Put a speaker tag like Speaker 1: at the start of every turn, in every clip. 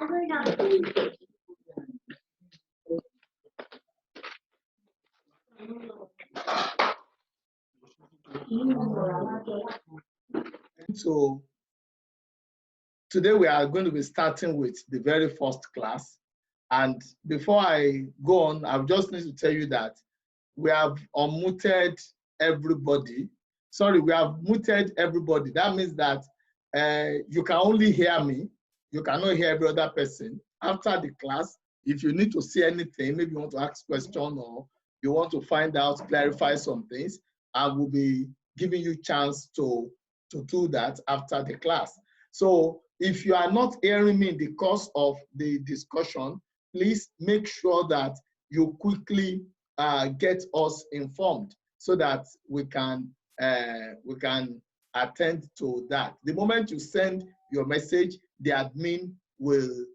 Speaker 1: So today we are going to be starting with the very first class. And before I go on, I just need to tell you that we have unmuted everybody. Sorry, we have muted everybody. That means that you can only hear me. You cannot hear every other person. After the class, if you need to see anything, maybe you want to ask a question or you want to find out, clarify some things, I will be giving you a chance to do that after the class. So if you are not hearing me in the course of the discussion, please make sure that you quickly get us informed so that we can attend to that. The moment you send your message, the admin will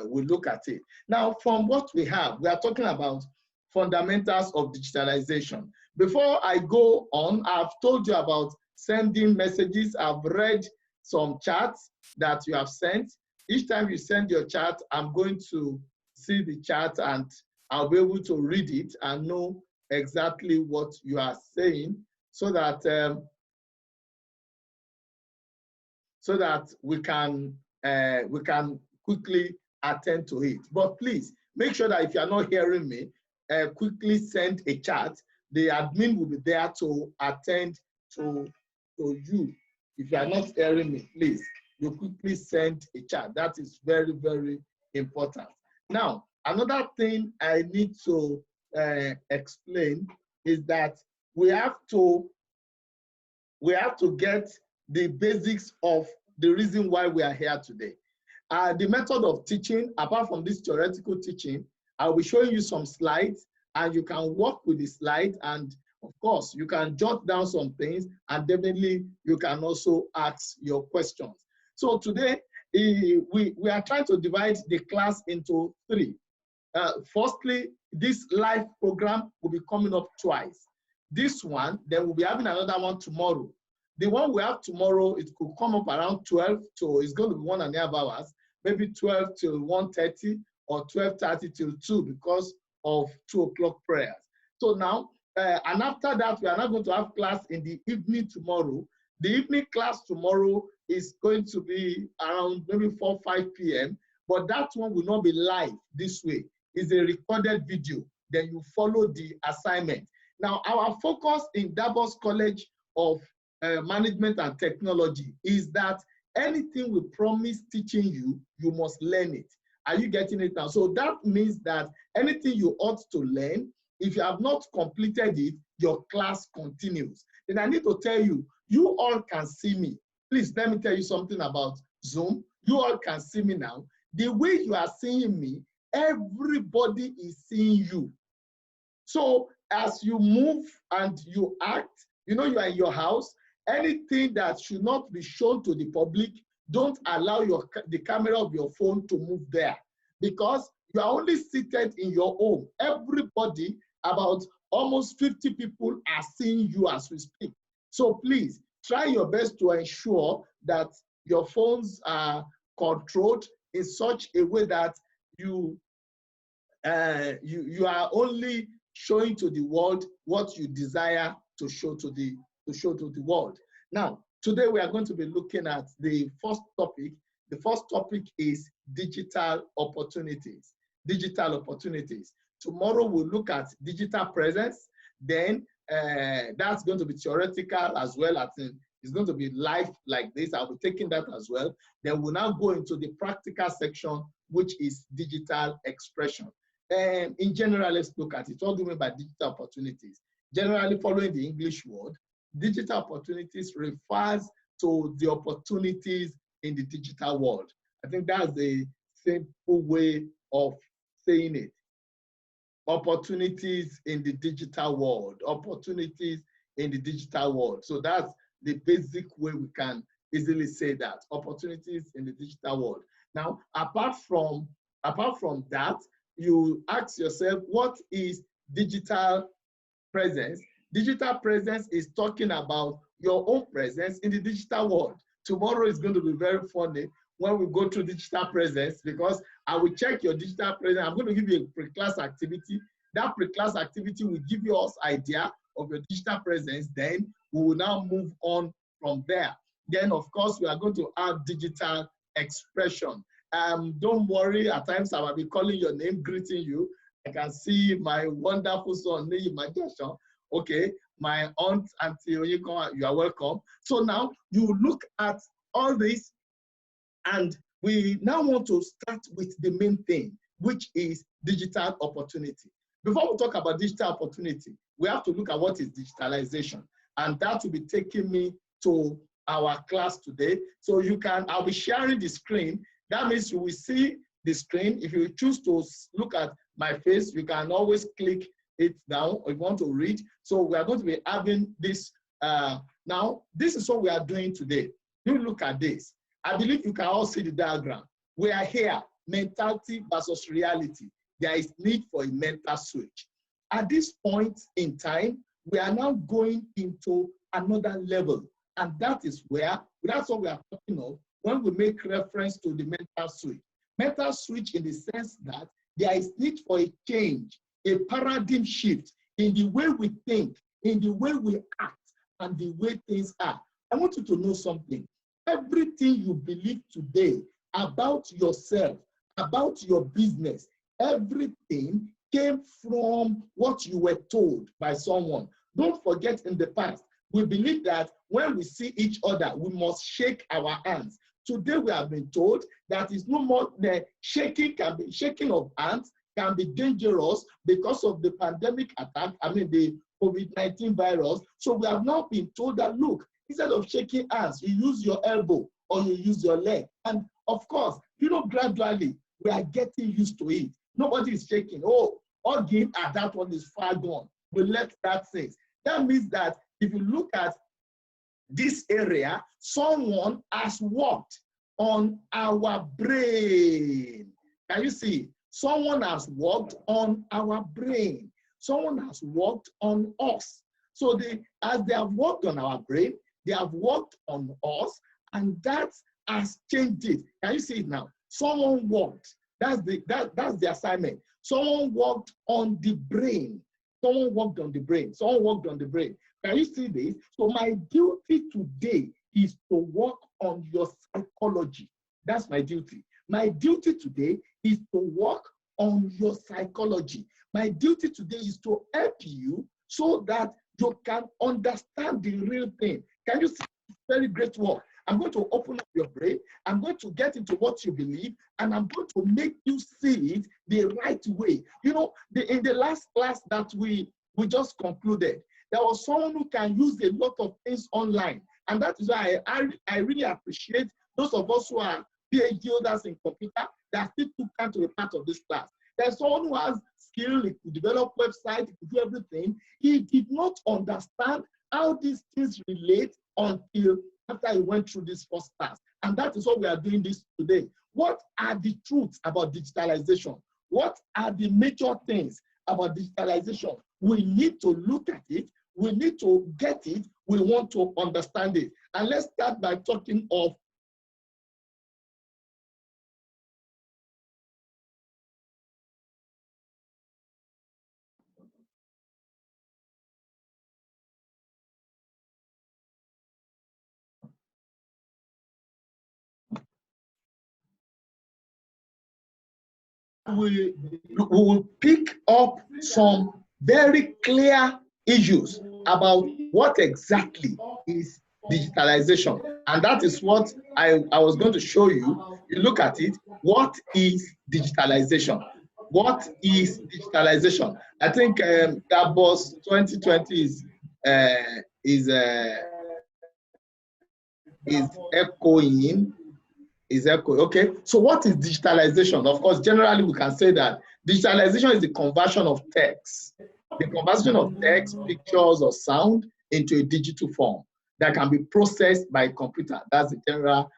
Speaker 1: look at it. Now, from what we have, we are talking about fundamentals of digitalization. Before I go on, I've told you about sending messages. I've read some chats that you have sent. Each time you send your chat, I'm going to see the chat and I'll be able to read it and know exactly what you are saying so that we can quickly attend to it. But please make sure that if you are not hearing me, quickly send a chat. The admin will be there to attend to you. If you are not hearing me, please, you quickly send a chat. That is very, very important. Now, another thing I need to explain is that we have to get the basics of the reason why we are here today. The method of teaching, apart from this theoretical teaching, I'll be showing you some slides and you can work with the slide, and of course, you can jot down some things and definitely you can also ask your questions. So today, we are trying to divide the class into three. Firstly, this live program will be coming up twice. This one, then we'll be having another one tomorrow. The one we have tomorrow, it could come up around 12 to, it's going to be 1.5 hours, maybe 12 till 1:30 or 12:30 till 2 because of 2 o'clock prayers. So now, and after that, we are not going to have class in the evening tomorrow. The evening class tomorrow is going to be around maybe 4 or 5 p.m., but that one will not be live this way. It's a recorded video. Then you follow the assignment. Now, our focus in Davos College of Management and Technology is that anything we promise teaching you, you must learn it. Are you getting it now? So that means that anything you ought to learn, if you have not completed it, your class continues. Then I need to tell you, you all can see me. Please, let me tell you something about Zoom. You all can see me now. The way you are seeing me, everybody is seeing you. So as you move and you act, you know you are in your house, anything that should not be shown to the public, don't allow the camera of your phone to move there because you are only seated in your home. Everybody, about almost 50 people are seeing you as we speak. So please try your best to ensure that your phones are controlled in such a way that you are only showing to the world what you desire to show to the world. Now, today we are going to be looking at the first topic. The first topic is digital opportunities. Digital opportunities. Tomorrow we'll look at digital presence. Then that's going to be theoretical as well as it's going to be live like this. I'll be taking that as well. Then we'll now go into the practical section, which is digital expression. And in general, let's look at it. What do we mean by digital opportunities? Generally, following the English word, digital opportunities refers to the opportunities in the digital world. I think that's the simple way of saying it. Opportunities in the digital world. Opportunities in the digital world. So that's the basic way we can easily say that. Opportunities in the digital world. Now, apart from that, you ask yourself, what is digital presence? Digital presence is talking about your own presence in the digital world. tomorrow is going to be very funny when we go through digital presence, because I will check your digital presence. I'm going to give you a pre-class activity. That pre-class activity will give you us idea of your digital presence. Then we will now move on from there. Then, of course, we are going to add digital expression. Don't worry, at times I will be calling your name, greeting you. I can see my wonderful son, okay, my aunt, Auntie Oyeko, you are welcome. So now you look at all this, and we now want to start with the main thing, which is digital opportunity. Before we talk about digital opportunity, we have to look at what is digitalization. And that will be taking me to our class today. So you can, I'll be sharing the screen. That means you will see the screen. If you choose to look at my face, you can always click it down if you want to read. So we are going to be having this. Now, this is what we are doing today. You look at this. I believe you can all see the diagram. We are here, mentality versus reality. There is need for a mental switch. At this point in time, we are now going into another level. And that is where, that's what we are talking of when we make reference to the mental switch. Mental switch in the sense that there is need for a change, a paradigm shift in the way we think, in the way we act, and the way things are. I want you to know something. Everything you believe today about yourself, about your business, everything came from what you were told by someone. Don't forget, in the past, we believe that when we see each other, we must shake our hands. Today we have been told that it's no more the shaking of hands can be dangerous because of the pandemic attack, the COVID-19 virus. So we have now been told that, look, instead of shaking hands, you use your elbow or you use your leg. And of course, gradually we are getting used to it. Nobody is shaking. Oh, hugging, that one is far gone. We let that say. That means that if you look at this area, someone has worked on our brain. Can you see? Someone has worked on our brain. Someone has worked on us. So as they have worked on our brain, they have worked on us, and that has changed it. Can you see it now? Someone worked. That's the assignment. Someone worked on the brain. Someone worked on the brain. Someone worked on the brain. Can you see this? So my duty today is to work on your psychology. That's my duty. My duty today is to work on your psychology. My duty today is to help you so that you can understand the real thing. Can you see? Very great work. I'm going to open up your brain. I'm going to get into what you believe, and I'm going to make you see it the right way. In the last class that we just concluded, there was someone who can use a lot of things online. And that is why I really appreciate those of us who are PhD holders in computer that still took time to be part of this class. There's someone who has skill, he could develop websites, he could do everything. He did not understand how these things relate until after he went through this first class. And that is what we are doing this today. What are the truths about digitalization? What are the major things about digitalization? We need to look at it. We need to get it. We want to understand it. And let's start by talking of we will pick up some very clear issues about what exactly is digitalization. And that is what I was going to show you. You look at it. What is digitalization? What is digitalization? I think that was 2020 is echoing. Okay, so what is digitalization? Of course, generally we can say that digitalization is the conversion of text, pictures, or sound into a digital form that can be processed by a computer. That's the general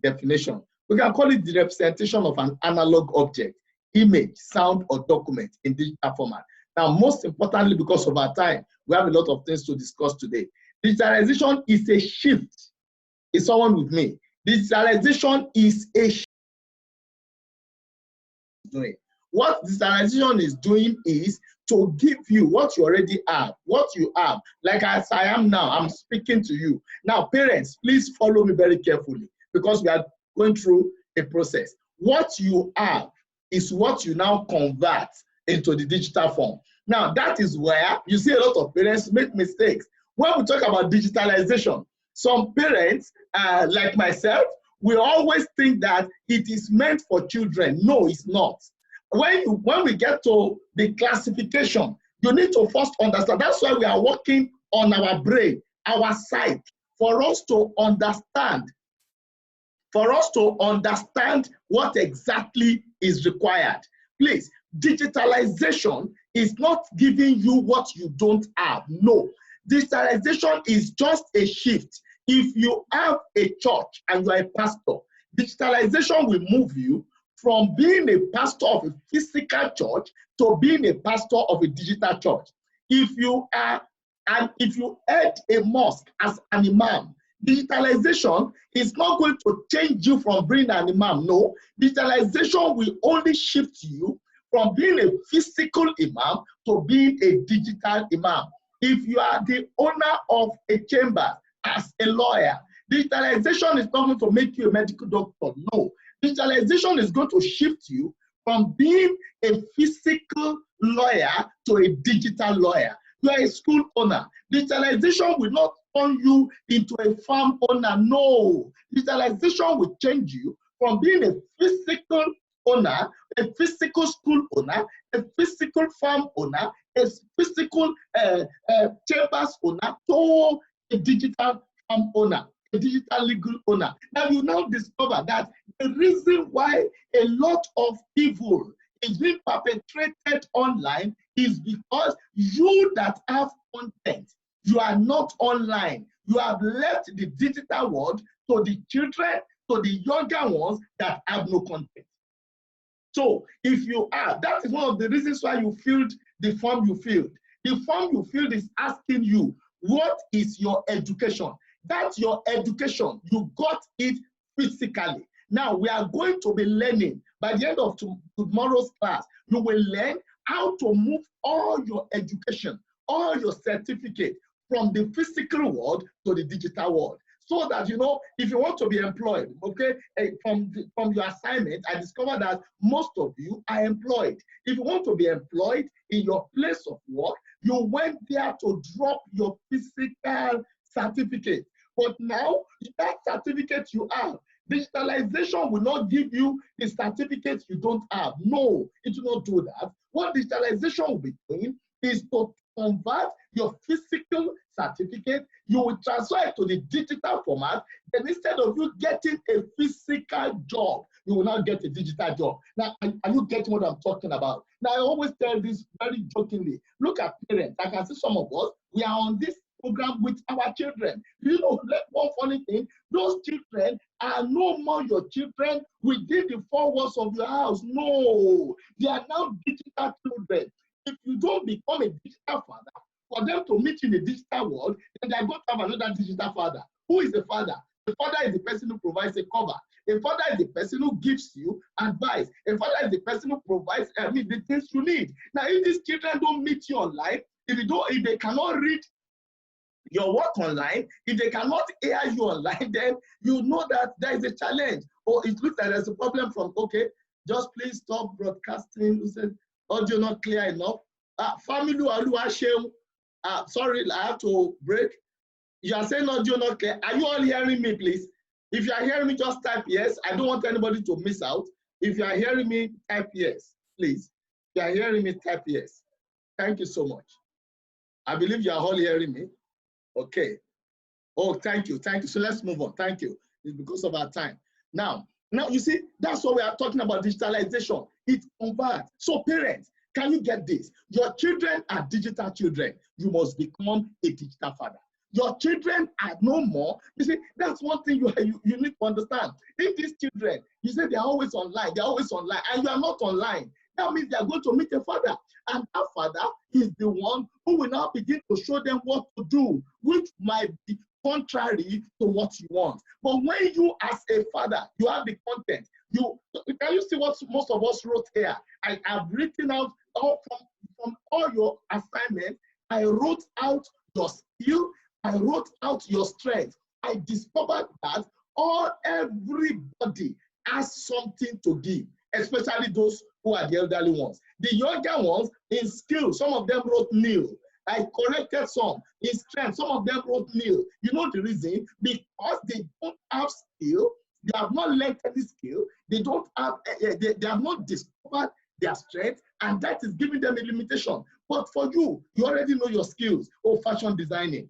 Speaker 1: definition. We can call it the representation of an analog object, image, sound, or document in digital format. Now, most importantly, because of our time, we have a lot of things to discuss today. Digitalization is a shift Is someone with me? Digitalization is a doing. What digitalization is doing is to give you what you already have, what you have. Like as I am now, I'm speaking to you. Now, parents, please follow me very carefully because we are going through a process. What you have is what you now convert into the digital form. Now, that is where you see a lot of parents make mistakes. When we talk about digitalization, some parents, like myself, we always think that it is meant for children. No, it's not. When we get to the classification, you need to first understand. That's why we are working on our brain, our psyche, for us to understand what exactly is required. Please, digitalization is not giving you what you don't have. No, digitalization is just a shift. If you have a church and you are a pastor, digitalization will move you from being a pastor of a physical church to being a pastor of a digital church. If you head a mosque as an imam, digitalization is not going to change you from being an imam. No, digitalization will only shift you from being a physical imam to being a digital imam. If you are the owner of a chamber as a lawyer, digitalization is not going to make you a medical doctor. No, digitalization is going to shift you from being a physical lawyer to a digital lawyer. You are a school owner. Digitalization will not turn you into a farm owner. No, digitalization will change you from being a physical owner, a physical school owner, a physical farm owner, a physical chambers owner to a digital farm owner, a digital legal owner. Now you now discover that the reason why a lot of evil is being perpetrated online is because you that have content, you are not online. You have left the digital world to the children, to the younger ones that have no content. So if you are, that is one of the reasons why you filled the form you filled. The form you filled is asking you, what is your education? That's your education. You got it physically. Now we are going to be learning, by the end of tomorrow's class, you will learn how to move all your education, all your certificate from the physical world to the digital world. So that, you know, if you want to be employed, okay, from your assignment, I discovered that most of you are employed. If you want to be employed in your place of work, you went there to drop your physical certificate. But now, that certificate you have, digitalization will not give you the certificate you don't have. No, it will not do that. What digitalization will be doing is to convert your physical certificate, you will transfer it to the digital format, then instead of you getting a physical job, you will now get a digital job. Now, are you getting what I'm talking about? Now, I always tell this very jokingly. Look at parents. I can see some of us, we are on this program with our children. You know, one funny thing, those children are no more your children within the four walls of your house. No, they are now digital children. If you don't become a digital father, for them to meet in the digital world, then they're going to have another digital father. Who is the father? The father is the person who provides a cover. A father is the person who gives you advice. A father is the person who provides the things you need. Now, if these children don't meet you online, if they cannot read your work online, if they cannot hear you online, then you know that there is a challenge. Or it looks like there's a problem from, okay, just please stop broadcasting. You said audio not clear enough. Family, sorry, I have to break. You are saying audio not clear. Are you all hearing me, please? If you are hearing me, just type yes. I don't want anybody to miss out. If you are hearing me, type yes, please. If you are hearing me, type yes. Thank you so much. I believe you are all hearing me. Okay. Oh, thank you. Thank you. So let's move on. Thank you. It's because of our time. Now, you see, that's what we are talking about, digitalization. It converts. So parents, can you get this? Your children are digital children. You must become a digital father. Your children are no more. You see, that's one thing you need to understand. If these children, you say they're always online, and you are not online, that means they are going to meet a father. And that father is the one who will now begin to show them what to do, which might be contrary to what you want. But when you, as a father, you have the content, can you see what most of us wrote here? I have written out all from all your assignments. I wrote out your skill, I wrote out your strength. I discovered that everybody has something to give, especially those who are the elderly ones. The younger ones, in skill, some of them wrote nil. I corrected some. In strength, some of them wrote nil. You know the reason? Because they don't have skill, they have not learned any skill, they don't have, they have not discovered their strength, and that is giving them a limitation. But for you, you already know your skills. Oh, fashion designing.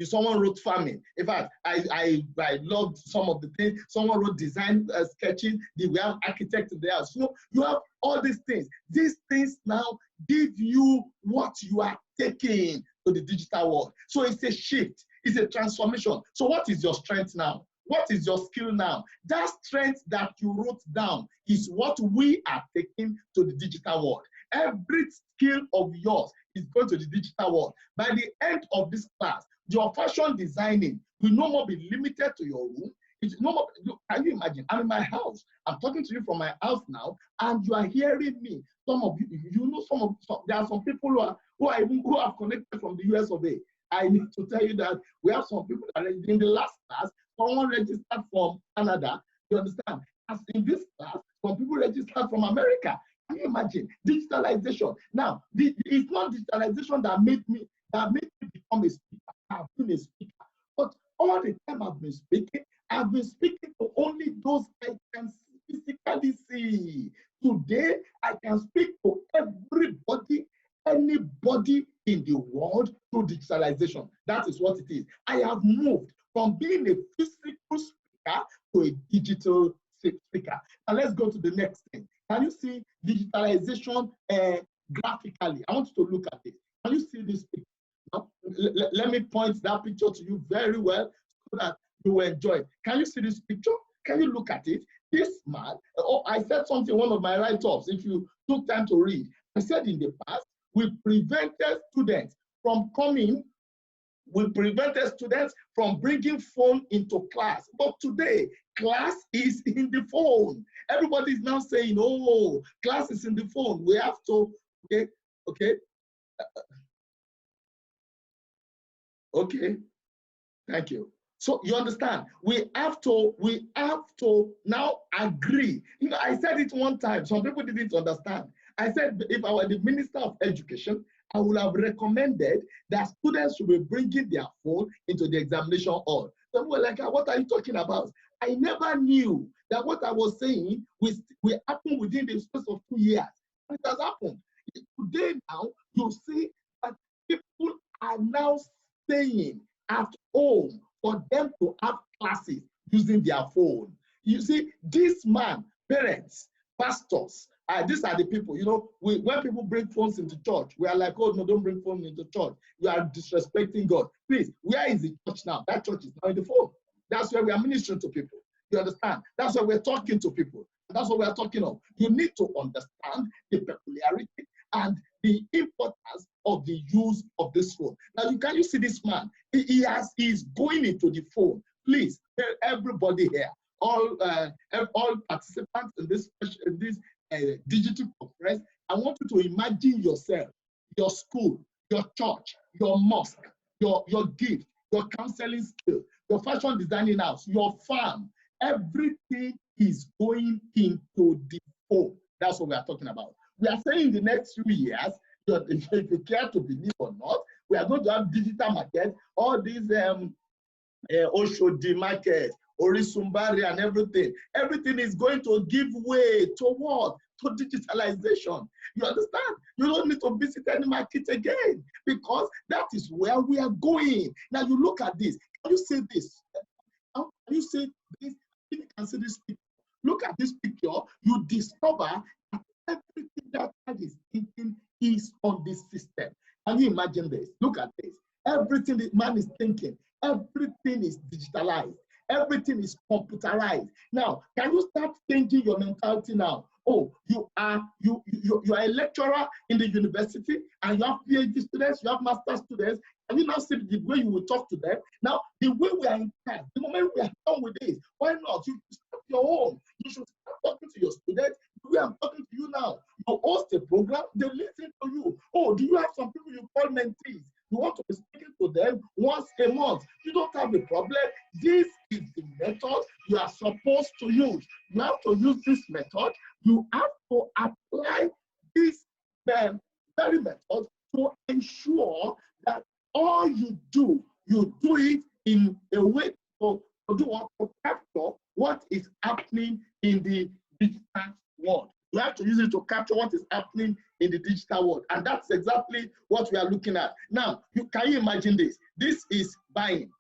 Speaker 1: Someone wrote farming. In fact, I loved some of the things. Someone wrote design, sketching. We have architects in the house. You have all these things. These things now give you what you are taking to the digital world. So it's a shift. It's a transformation. So what is your strength now? What is your skill now? That strength that you wrote down is what we are taking to the digital world. Every skill of yours is going to the digital world. By the end of this class, your fashion designing will no more be limited to your room. It's no more, can you imagine? I'm in my house. I'm talking to you from my house now, and you are hearing me. Some of you, there are some people who have connected from the US of A. I need to tell you that we have some people that in the last class, someone registered from Canada. You understand? As in this class, some people registered from America. Can you imagine? Digitalization. Now, it's not digitalization that made me become a speaker. I've been a speaker. But all the time I've been speaking to only those I can physically see. Today, I can speak to everybody, anybody in the world through digitalization. That is what it is. I have moved from being a physical speaker to a digital speaker. And let's go to the next thing. Can you see digitalization graphically? I want you to look at it. Can you see this picture? Now, let me point that picture to you very well so that you will enjoy it. Can you see this picture? Can you look at it? This man, I said something in one of my write-ups, if you took time to read. I said in the past, we prevented students from bringing phone into class. But today, class is in the phone. Everybody is now saying, oh, class is in the phone. We have to, okay, thank you. So you understand, we have to now agree. I said it one time, some people didn't understand. I said, if I were the Minister of Education, I would have recommended that students should be bringing their phone into the examination hall. Some were like, what are you talking about? I never knew that what I was saying will happen within the space of 2 years. And it has happened. Today now, you see that people are now staying at home for them to have classes using their phone. You see, this man, parents, pastors, these are the people, when people bring phones into church, we are like, oh, no, don't bring phone into church. You are disrespecting God. Please, where is the church now? That church is now in the phone. That's where we are ministering to people. You understand? That's why we're talking to people. That's what we are talking of. You need to understand the peculiarity and the importance of the use of this phone. Now, can you see this man? He's going into the phone. Please, tell everybody here, all participants in this digital conference, I want you to imagine yourself, your school, your church, your mosque, your gift, your counseling skill, your fashion designing house, your farm. Everything is going into the phone. That's what we are talking about. We are saying in the next few years, if you care to believe or not, we are going to have digital markets, all these Oshodi markets, Orisumbari and everything. Everything is going to give way to what? To digitalization. You understand? You don't need to visit any market again because that is where we are going. Now you look at this. Can you see this? Can you see this? If you can see this picture, look at this picture, you discover that everything that is thinking is on this system. Can you imagine this? Look at this. Everything that man is thinking, everything is digitalized. Everything is computerized. Now, can you start changing your mentality now? Oh, you are a lecturer in the university and you have PhD students, you have master students. Can you now see the way you will talk to them? Now, the way we are in class, the moment we are done with this, why not? You start your own. You should start talking to your students the way I'm talking to you now. You host a program, they listen to you. Oh, do you have some people you call mentees? You want to be speaking to them once a month. You don't have a problem. This is the method you are supposed to use. You have to use this method. You have to apply this very method to ensure that all you do it in a way to capture what is happening in the digital world. You have to use it to capture what is happening in the digital world. And that's exactly what we are looking at. Now, can you imagine this? This is buying.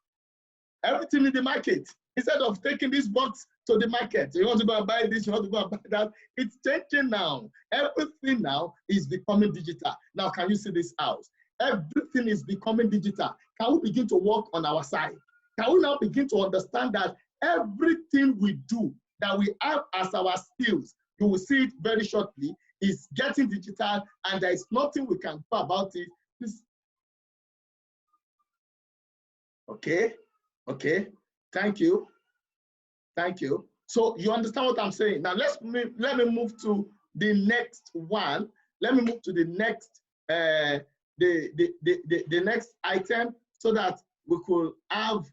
Speaker 1: Everything in the market. Instead of taking this box to the market, you want to go and buy this, you want to go and buy that, it's changing now. Everything now is becoming digital. Now, can you see this house? Everything is becoming digital. Can we begin to work on our side? Can we now begin to understand that everything we do, that we have as our skills, you will see it very shortly, is getting digital, and there is nothing we can do about it. Okay, thank you. So you understand what I'm saying. Now let me move to the next one. Let me move to the next the next item so that we could have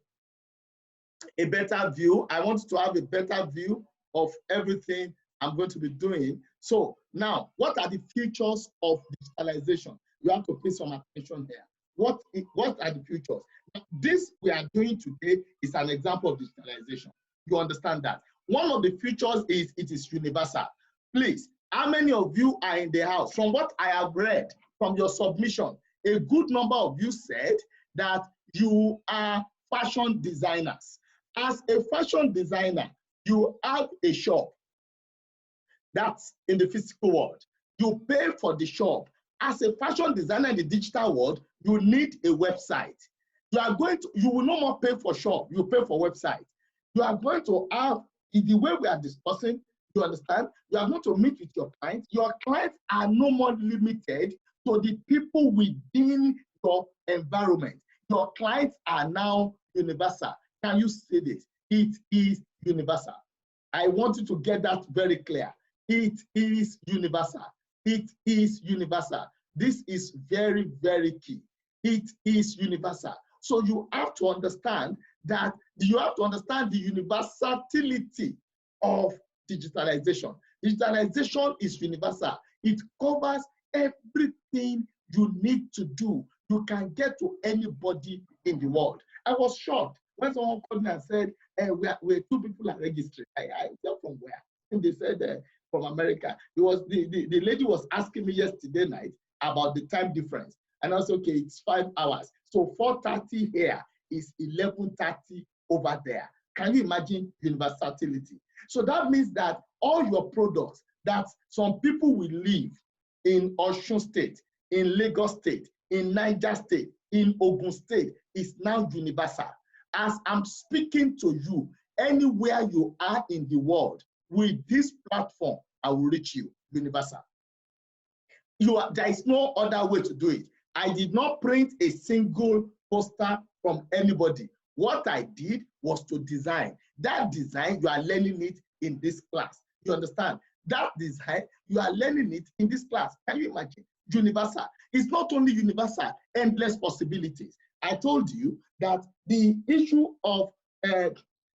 Speaker 1: a better view. I want to have a better view of everything I'm going to be doing. So now, what are the features of digitalization? You have to pay some attention here. What are the features? This we are doing today is an example of digitalization. You understand that? One of the features is it is universal. Please, how many of you are in the house? From what I have read from your submission, a good number of you said that you are fashion designers. As a fashion designer, you have a shop. That's in the physical world. You pay for the shop. As a fashion designer in the digital world, you need a website. You will no more pay for shop, you pay for website. You are going to have, in the way we are discussing, you understand, you are going to meet with your clients. Your clients are no more limited to the people within your environment. Your clients are now universal. Can you see this? It is universal. I want you to get that very clear. It is universal. It is universal. This is very, very key. It is universal. So you have to understand that you have to understand the universality of digitalization. Digitalization is universal. It covers everything you need to do. You can get to anybody in the world. I was shocked when someone called me and said, we're two people are registered. I said, from where? And they said, from America. It was the lady was asking me yesterday night about the time difference. And I said, okay, it's 5 hours. So 4:30 here is 11:30 over there. Can you imagine universality? So that means that all your products that some people will live in Osun State, in Lagos State, in Niger State, in Ogun State is now universal. As I'm speaking to you, anywhere you are in the world, with this platform, I will reach you, universal. There is no other way to do it. I did not print a single poster from anybody. What I did was to design. That design, you are learning it in this class. You understand? That design, you are learning it in this class. Can you imagine? Universal. It's not only universal, endless possibilities. I told you that the issue of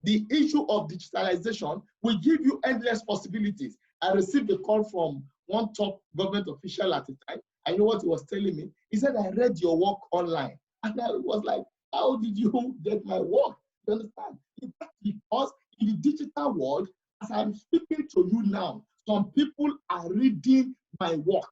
Speaker 1: digitalization will give you endless possibilities. I received a call from one top government official at the time. I know what he was telling me. He said, I read your work online. And I was like, how did you get my work? You understand? Because in the digital world, as I'm speaking to you now, some people are reading my work.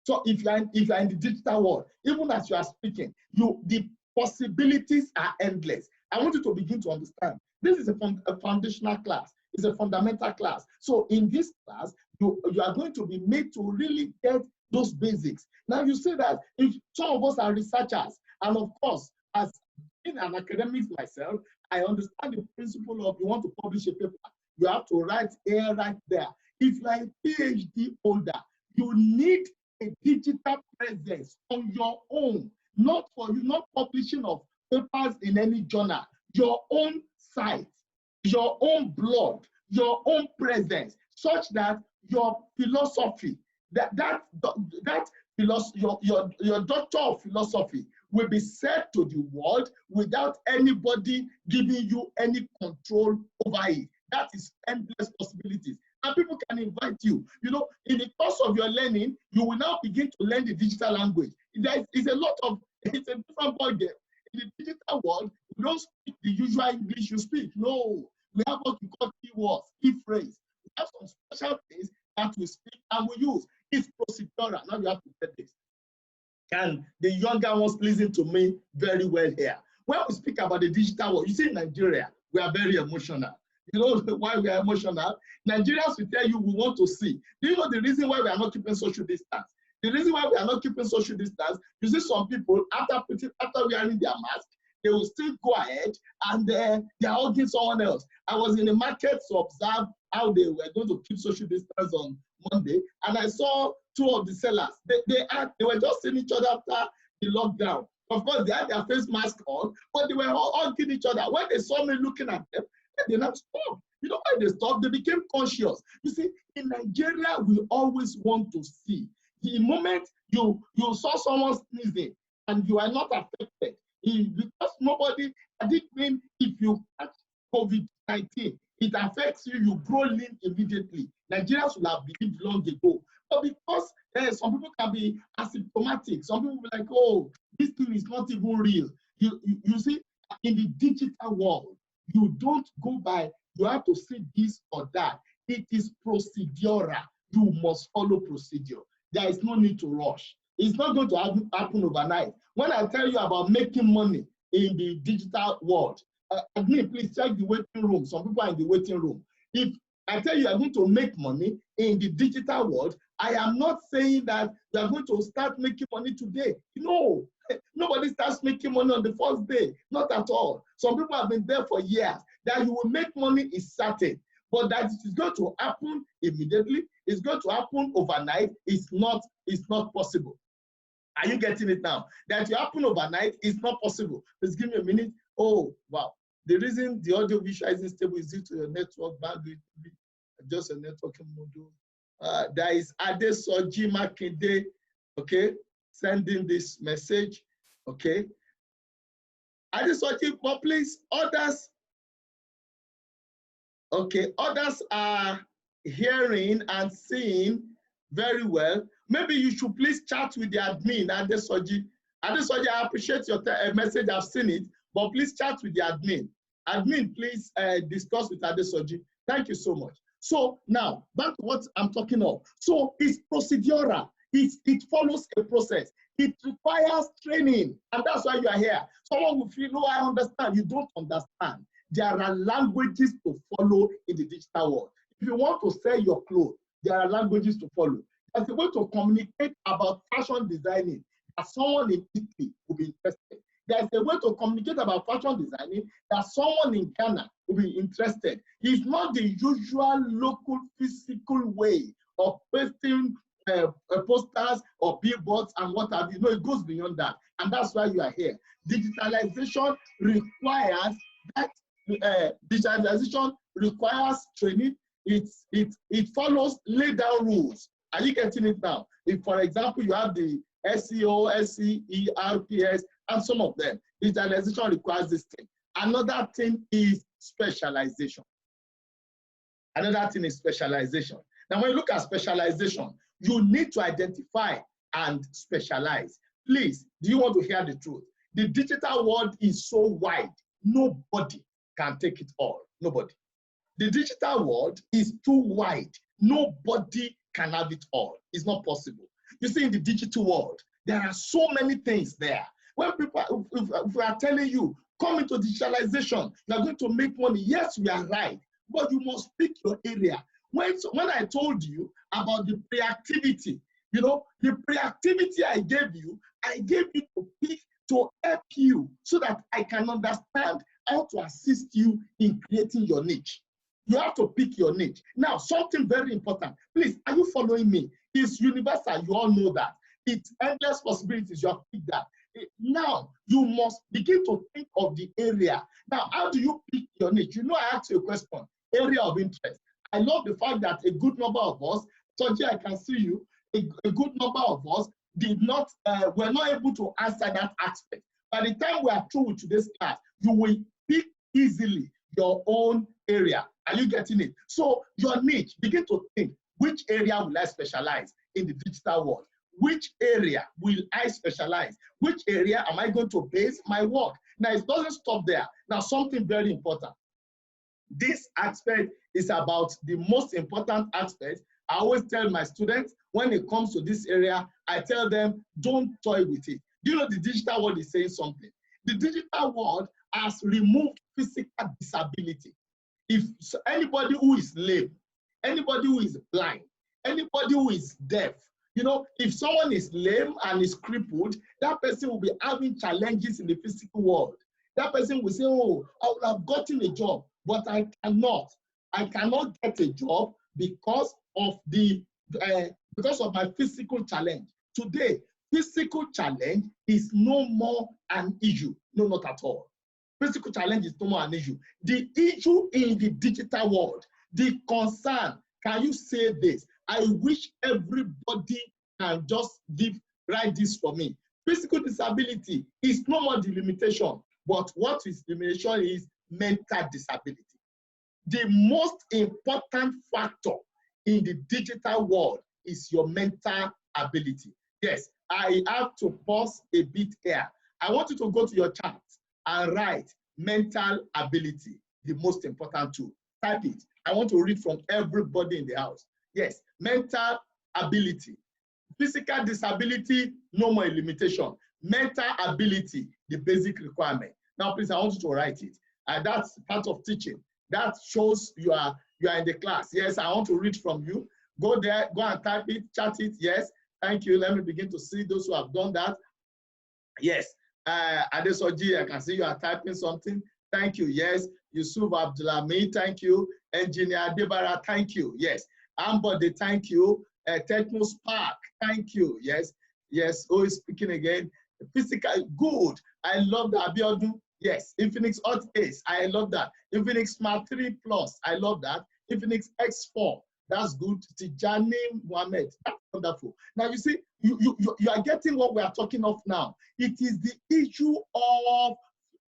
Speaker 1: So if you're in the digital world, even as you are speaking, the possibilities are endless. I want you to begin to understand. This is a foundational class. It's a fundamental class. So in this class, you are going to be made to really get those basics. Now you say that if some of us are researchers, and of course, as in an academic myself, I understand the principle of you want to publish a paper, you have to write here, right there. If you are a PhD holder, you need a digital presence on your own. not for you, not publishing of papers in any journal, your own site, your own blog, your own presence, such that your philosophy, your doctor of philosophy will be said to the world without anybody giving you any control over it. That is endless possibilities. And people can invite you. You know, in the course of your learning, you will now begin to learn the digital language. It's a different ball game. In the digital world, we don't speak the usual English you speak. No, we have what we call keywords, key phrase. We have some special things that we speak and we use. It's procedural. Now you have to get this. And the younger ones listen to me very well here. When we speak about the digital world, you see in Nigeria, we are very emotional. You know why we are emotional? Nigerians will tell you we want to see. Do you know the reason why we are not keeping social distance? The reason why we are not keeping social distance, you see some people, after wearing their mask, they will still go ahead and they are hugging someone else. I was in the market to observe how they were going to keep social distance on Monday, and I saw two of the sellers. They were just seeing each other after the lockdown. Of course, they had their face mask on, but they were all hugging each other. When they saw me looking at them, they did not stop. You know why they stopped? They became conscious. You see, in Nigeria, we always want to see. The moment you saw someone sneezing and you are not affected, because nobody, I didn't mean if you catch COVID-19, it affects you, you grow lean immediately. Nigerians will have believed long ago. But because some people can be asymptomatic, some people will be like, oh, this thing is not even real. You see, in the digital world, you don't go by, you have to see this or that. It is procedural. You must follow procedure. There is no need to rush. It's not going to happen overnight. When I tell you about making money in the digital world, admin, please check the waiting room. Some people are in the waiting room. If I tell you are going to make money in the digital world, I am not saying that you are going to start making money today. No, nobody starts making money on the first day. Not at all. Some people have been there for years. That you will make money is certain. But that it is going to happen immediately, it's going to happen overnight, it's not possible. Are you getting it now? That will happen overnight is not possible. Please give me a minute. Oh, wow. The reason the audio visual isn't stable is due to your network bandwidth, just a networking module. There is Adesoji Makinde, okay, sending this message, okay. Adesoji, but please, others, okay, others are hearing and seeing very well. Maybe you should please chat with the admin, Adesoji. Adesoji, I appreciate your message, I've seen it, but please chat with the admin. Admin, please discuss with Adesoji. Thank you so much. So now, back to what I'm talking of. So it's procedural. It follows a process. It requires training, and that's why you are here. Someone will feel, no, I understand. You don't understand. There are languages to follow in the digital world. If you want to sell your clothes, there are languages to follow. There's a way to communicate about fashion designing that someone in Italy will be interested. There's a way to communicate about fashion designing that someone in Ghana will be interested. It's not the usual local physical way of pasting posters or billboards and what have you. No, it goes beyond that. And that's why you are here. Digitalization requires that. Digitalization requires training. It follows laid down rules. Are you getting it now? If, for example, you have the SEO, SCE, RPS, and some of them, digitalization requires this thing. Another thing is specialization. Another thing is specialization. Now, when you look at specialization, you need to identify and specialize. Please, do you want to hear the truth? The digital world is so wide, nobody can take it all. Nobody. The digital world is too wide. Nobody can have it all. It's not possible. You see, in the digital world, there are so many things there. When people, if we are telling you, come into digitalization, you are going to make money. Yes, we are right, but you must pick your area. When I told you about the pre-activity, you know, the pre-activity I gave you to pick to help you so that I can understand how to assist you in creating your niche. You have to pick your niche. Now, something very important. Please, are you following me? It's universal. You all know that. It's endless possibilities. You have picked that. Now, you must begin to think of the area. Now, how do you pick your niche? You know, I asked you a question, area of interest. I love the fact that a good number of us, Toji, I can see you, a good number of us did not, were not able to answer that aspect. By the time we are through with today's class, you will pick easily your own area. Are you getting it? So your niche, begin to think, which area will I specialize in the digital world? Which area will I specialize? Which area am I going to base my work? Now, it doesn't stop there. Now, something very important. This aspect is about the most important aspect. I always tell my students, when it comes to this area, I tell them, don't toy with it. Do you know the digital world is saying something? The digital world has removed physical disability. If anybody who is lame, anybody who is blind, anybody who is deaf, you know, if someone is lame and is crippled, that person will be having challenges in the physical world. That person will say, oh, I would have gotten a job, but I cannot. I cannot get a job because of my physical challenge. Today, physical challenge is no more an issue. No, not at all. Physical challenge is no more an issue. The issue in the digital world, the concern, can you say this? I wish everybody can just write this for me. Physical disability is no more the limitation, but what is limitation is mental disability. The most important factor in the digital world is your mental ability. Yes, I have to pause a bit here. I want you to go to your chat and write mental ability, the most important tool. Type it. I want to read from everybody in the house. Yes, mental ability. Physical disability, no more limitation. Mental ability, the basic requirement. Now, please, I want you to write it. And that's part of teaching. That shows you are in the class. Yes, I want to read from you. Go there, go and type it, chat it. Yes, thank you. Let me begin to see those who have done that. Yes, Adesoji, I can see you are typing something. Thank you. Yes, Yusuf Abdulhamid, thank you. Engineer Debara, thank you. Yes, Ambode, thank you. Techno Spark, thank you. Yes, yes. Who is speaking again? Physical, good. I love that. Abiodun, yes. Infinix Hot Ace, I love that. Infinix Smart 3 Plus, I love that. Infinix X4, that's good. Tijani Mohammed, that's wonderful. Now you see, you are getting what we are talking of now. It is the issue of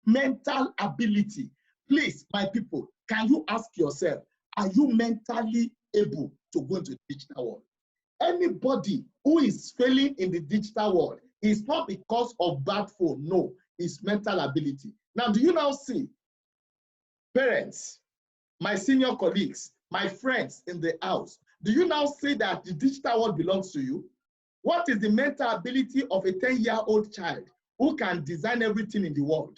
Speaker 1: mental ability. Please, my people, can you ask yourself, are you mentally able to go into the digital world? Anybody who is failing in the digital world is not because of bad phone, no, it's mental ability. Now, do you now see parents, my senior colleagues, my friends in the house, do you now say that the digital world belongs to you? What is the mental ability of a 10-year-old child who can design everything in the world?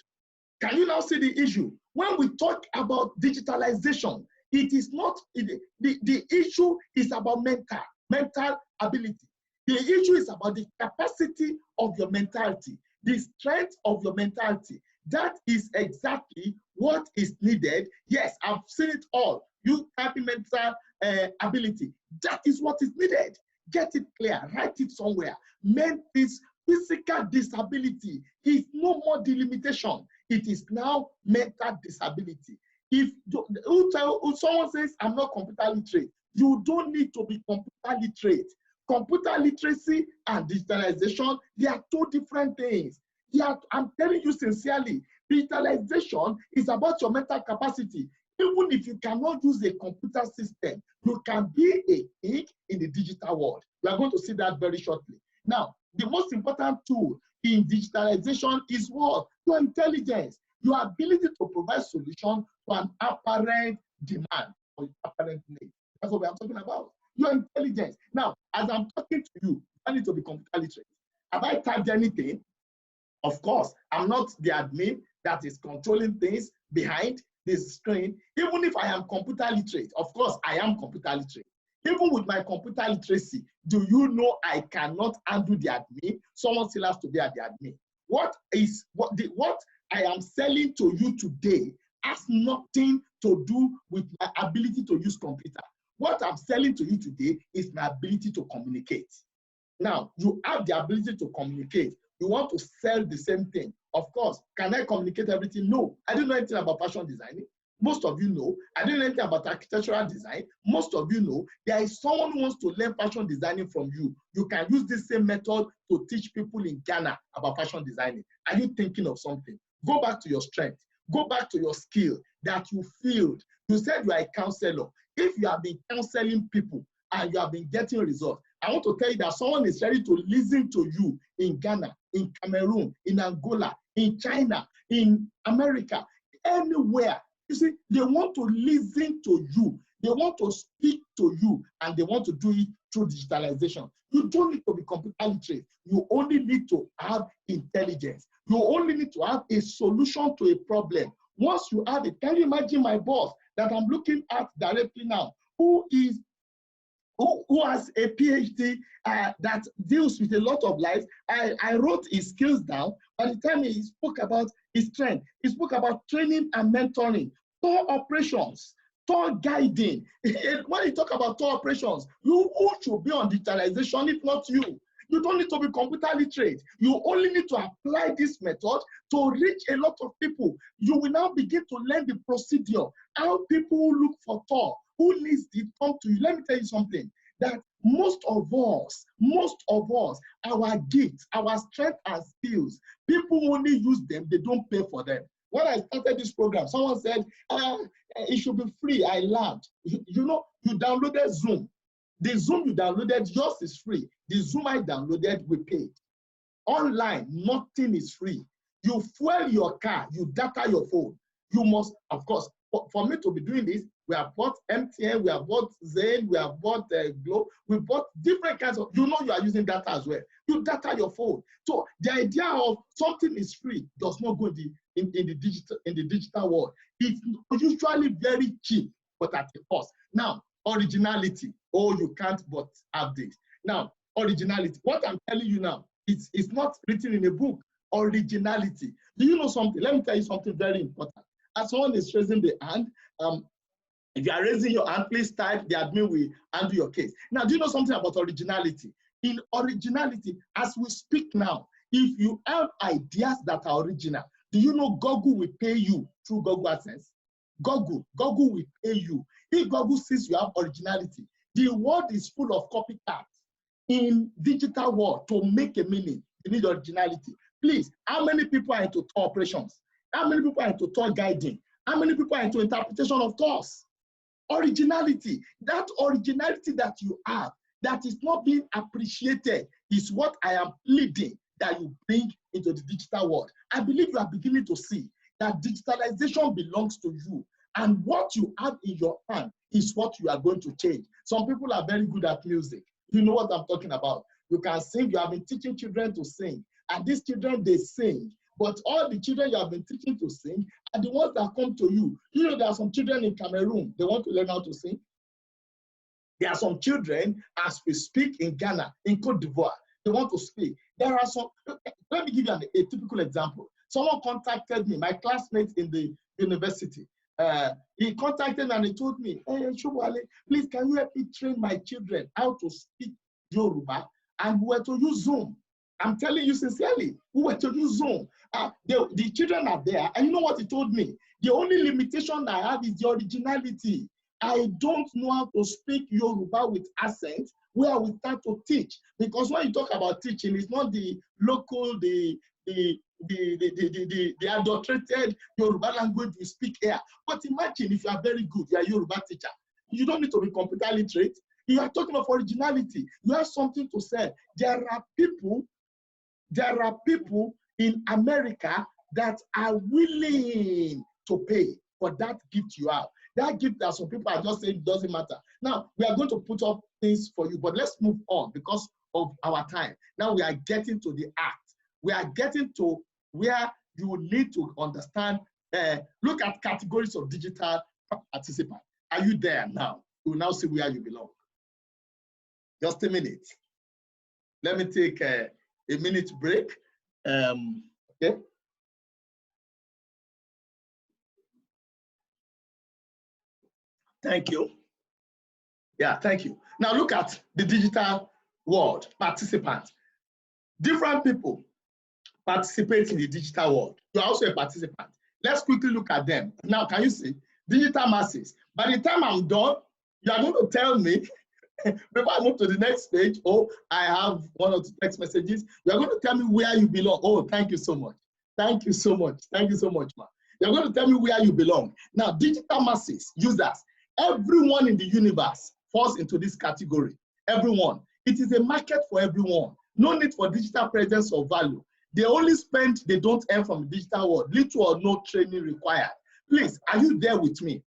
Speaker 1: Can you now see the issue? When we talk about digitalization, it is not, the issue is about mental ability. The issue is about the capacity of your mentality, the strength of your mentality. That is exactly what is needed. Yes, I've seen it all. You typing mental ability. That is what is needed. Get it clear, write it somewhere. This physical disability is no more the limitation. It is now mental disability. If someone says, I'm not computer literate, you don't need to be computer literate. Computer literacy and digitalization, they are two different things. I'm telling you sincerely, digitalization is about your mental capacity. Even if you cannot use a computer system, you can be a king in the digital world. We are going to see that very shortly. Now, the most important tool in digitalization is what? Your intelligence, your ability to provide solution to an apparent demand or apparent need. That's what we are talking about. Your intelligence. Now, as I'm talking to you, I need to be computer literate. Have I typed anything? Of course, I'm not the admin that is controlling things behind this screen. Even if I am computer literate, of course, I am computer literate. Even with my computer literacy, do you know I cannot handle the admin? Someone still has to be at the admin. What I am selling to you today has nothing to do with my ability to use computer. What I'm selling to you today is my ability to communicate. Now, you have the ability to communicate. You want to sell the same thing. Of course, can I communicate everything? No, I don't know anything about fashion designing. Most of you know. I don't know anything about architectural design. Most of you know. There is someone who wants to learn fashion designing from you. You can use this same method to teach people in Ghana about fashion designing. Are you thinking of something? Go back to your strength. Go back to your skill that you feel. You said you are a counselor. If you have been counseling people and you have been getting results, I want to tell you that someone is ready to listen to you in Ghana, in Cameroon, in Angola, in China, in America, anywhere. You see, they want to listen to you. They want to speak to you, and they want to do it through digitalization. You don't need to be computer literate. You only need to have intelligence. You only need to have a solution to a problem. Once you have it, can you imagine my boss that I'm looking at directly now, who has a PhD that deals with a lot of lives? I wrote his skills down. By the time he spoke about his strength, he spoke about training and mentoring, tour operations, tour guiding. When you talk about tour operations, who should be on digitalization if not you? You don't need to be computer literate. You only need to apply this method to reach a lot of people. You will now begin to learn the procedure, how people look for tour, who needs to come to you. Let me tell you something, that most of us, our gifts, our strength and skills, people only use them, they don't pay for them. When I started this program, someone said, it should be free. I laughed. You know, you downloaded Zoom. The Zoom you downloaded, yours is free. The Zoom I downloaded, we paid. Online, nothing is free. You fuel your car, you data your phone. You must, of course, for me to be doing this, we have bought MTN, we have bought Zen, we have bought Glow, we bought different kinds of, you know you are using data as well. You data your phone. So the idea of something is free does not go in the digital world. It's usually very cheap, but at a cost. Now, originality. Oh, you can't but have this. Now, originality. What I'm telling you now, it's not written in a book. Originality. Do you know something? Let me tell you something very important. As someone is raising the hand, if you are raising your hand, please type, the admin will handle your case. Now, do you know something about originality? In originality, as we speak now, if you have ideas that are original, do you know Google will pay you through Google AdSense? Google will pay you. If Google sees you have originality, the world is full of copycats. In digital world, to make a meaning, you need originality. Please, how many people are into tour operations? How many people are into tour guiding? How many people are into interpretation of tours? Originality. That originality that you have, that is not being appreciated, is what I am pleading that you bring into the digital world. I believe you are beginning to see that digitalization belongs to you. And what you have in your hand is what you are going to change. Some people are very good at music. You know what I'm talking about. You can sing. You have been teaching children to sing. And these children, they sing. But all the children you have been teaching to sing are the ones that come to you. You know, there are some children in Cameroon, they want to learn how to sing. There are some children, as we speak, in Ghana, in Cote d'Ivoire, they want to speak. There are some, let me give you a typical example. Someone contacted me, my classmate in the university. He contacted me and he told me, hey, Shubwale, please, can you help me train my children how to speak Yoruba? And we were to use Zoom. I'm telling you sincerely, we were to use Zoom. The children are there, and you know what he told me? The only limitation I have is the originality. I don't know how to speak Yoruba with accent where we start to teach. Because when you talk about teaching, it's not the local, the adulterated Yoruba language we speak here. But imagine if you are very good, you are a Yoruba teacher. You don't need to be computer literate. You are talking of originality. You have something to say. There are people in America that are willing to pay for that gift you have. That gift that some people are just saying it doesn't matter. Now, we are going to put up things for you, but let's move on because of our time. Now we are getting to the act. We are getting to where you need to understand, look at categories of digital participants. Are you there now? You will now see where you belong. Just a minute. Let me take a minute break. Okay. Thank you. Yeah, thank you. Now look at the digital world, participants. Different people. participate in the digital world. You're also a participant. Let's quickly look at them. Now, can you see? Digital masses. By the time I'm done, you are going to tell me, before I move to the next page, oh, I have one or two text messages. You are going to tell me where you belong. Oh, thank you so much. Thank you so much. Thank you so much, man. You're going to tell me where you belong. Now, digital masses, users, everyone in the universe falls into this category. Everyone. It is a market for everyone. No need for digital presence or value. They only spend, they don't earn from the digital world. Little or no training required. Please, are you there with me?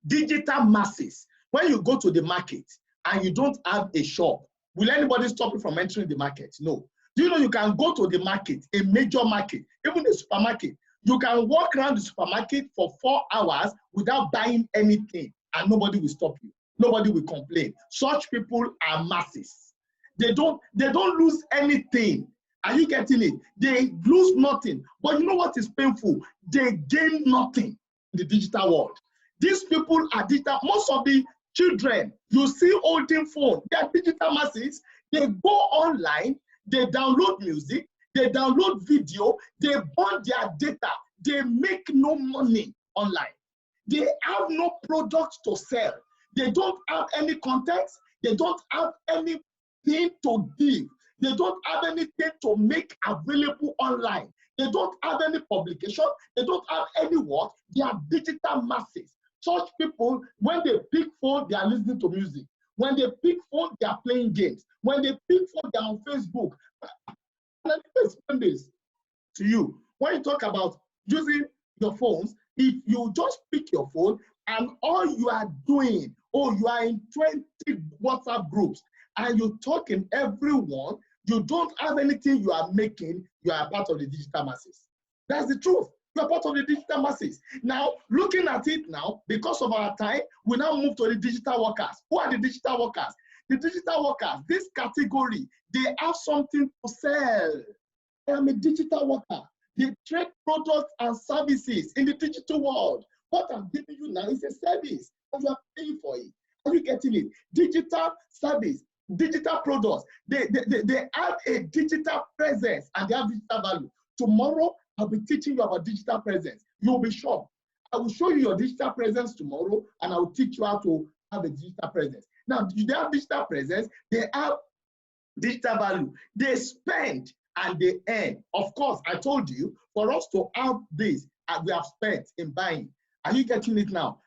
Speaker 1: Digital masses. When you go to the market and you don't have a shop, will anybody stop you from entering the market? No. Do you know you can go to the market, a major market, even a supermarket, you can walk around the supermarket for 4 hours without buying anything and nobody will stop you. Nobody will complain. Such people are masses. They don't lose anything. Are you getting it? They lose nothing. But you know what is painful? They gain nothing in the digital world. These people are digital. Most of the children you see holding phone, they are digital masses. They go online, they download music, they download video, they burn their data. They make no money online. They have no products to sell. They don't have any context. They don't have anything to give. They don't have anything to make available online. They don't have any publication. They don't have any work. They are digital masses. Such people, when they pick phone, they are listening to music. When they pick phone, they are playing games. When they pick phone, they are on Facebook. And I need to explain this to you. When you talk about using your phones, if you just pick your phone and all you are doing, oh, you are in 20 WhatsApp groups and you talk in everyone, you don't have anything you are making, you are part of the digital masses. That's the truth. You are part of the digital masses. Now, looking at it now, because of our time, we now move to the digital workers. Who are the digital workers? The digital workers, this category, they have something to sell. I am a digital worker. They trade products and services in the digital world. What I'm giving you now is a service, and you are paying for it. Are you getting it? Digital service, digital products. They have a digital presence and they have digital value. Tomorrow, I'll be teaching you about digital presence. You'll be shocked. I will show you your digital presence tomorrow, and I will teach you how to have a digital presence. Now, they have digital presence, they have digital value. They spend and they earn. Of course, I told you, for us to have this, we have spent in buying. Are you getting it now?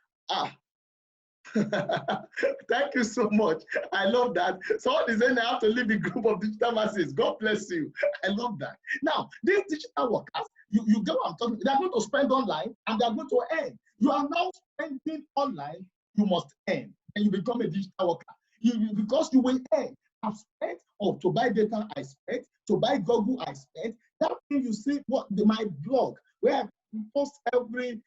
Speaker 1: Thank you so much. I love that. Someone is saying I have to leave the group of digital masses. God bless you. I love that. Now, these digital workers, you get what I'm talking about. They're going to spend online and they're going to earn. You are now spending online, you must earn. And you become a digital worker. Because you will earn. I've spent, to buy data, I spent, to buy Google, I spent. That thing you see, my blog, where I post every,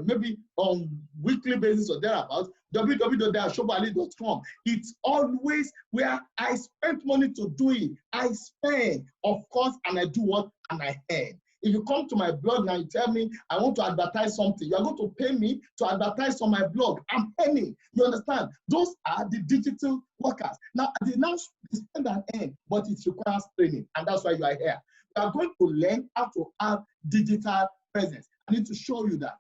Speaker 1: maybe on weekly basis or thereabouts, www.shopali.com. It's always where I spent money to do it. I spend, of course, and I do what? And I earn. If you come to my blog now, you tell me, I want to advertise something, you are going to pay me to advertise on my blog. I'm earning. You understand? Those are the digital workers. Now, they now spend and earn, but it requires training, and that's why you are here. We are going to learn how to have digital presence. I need to show you that.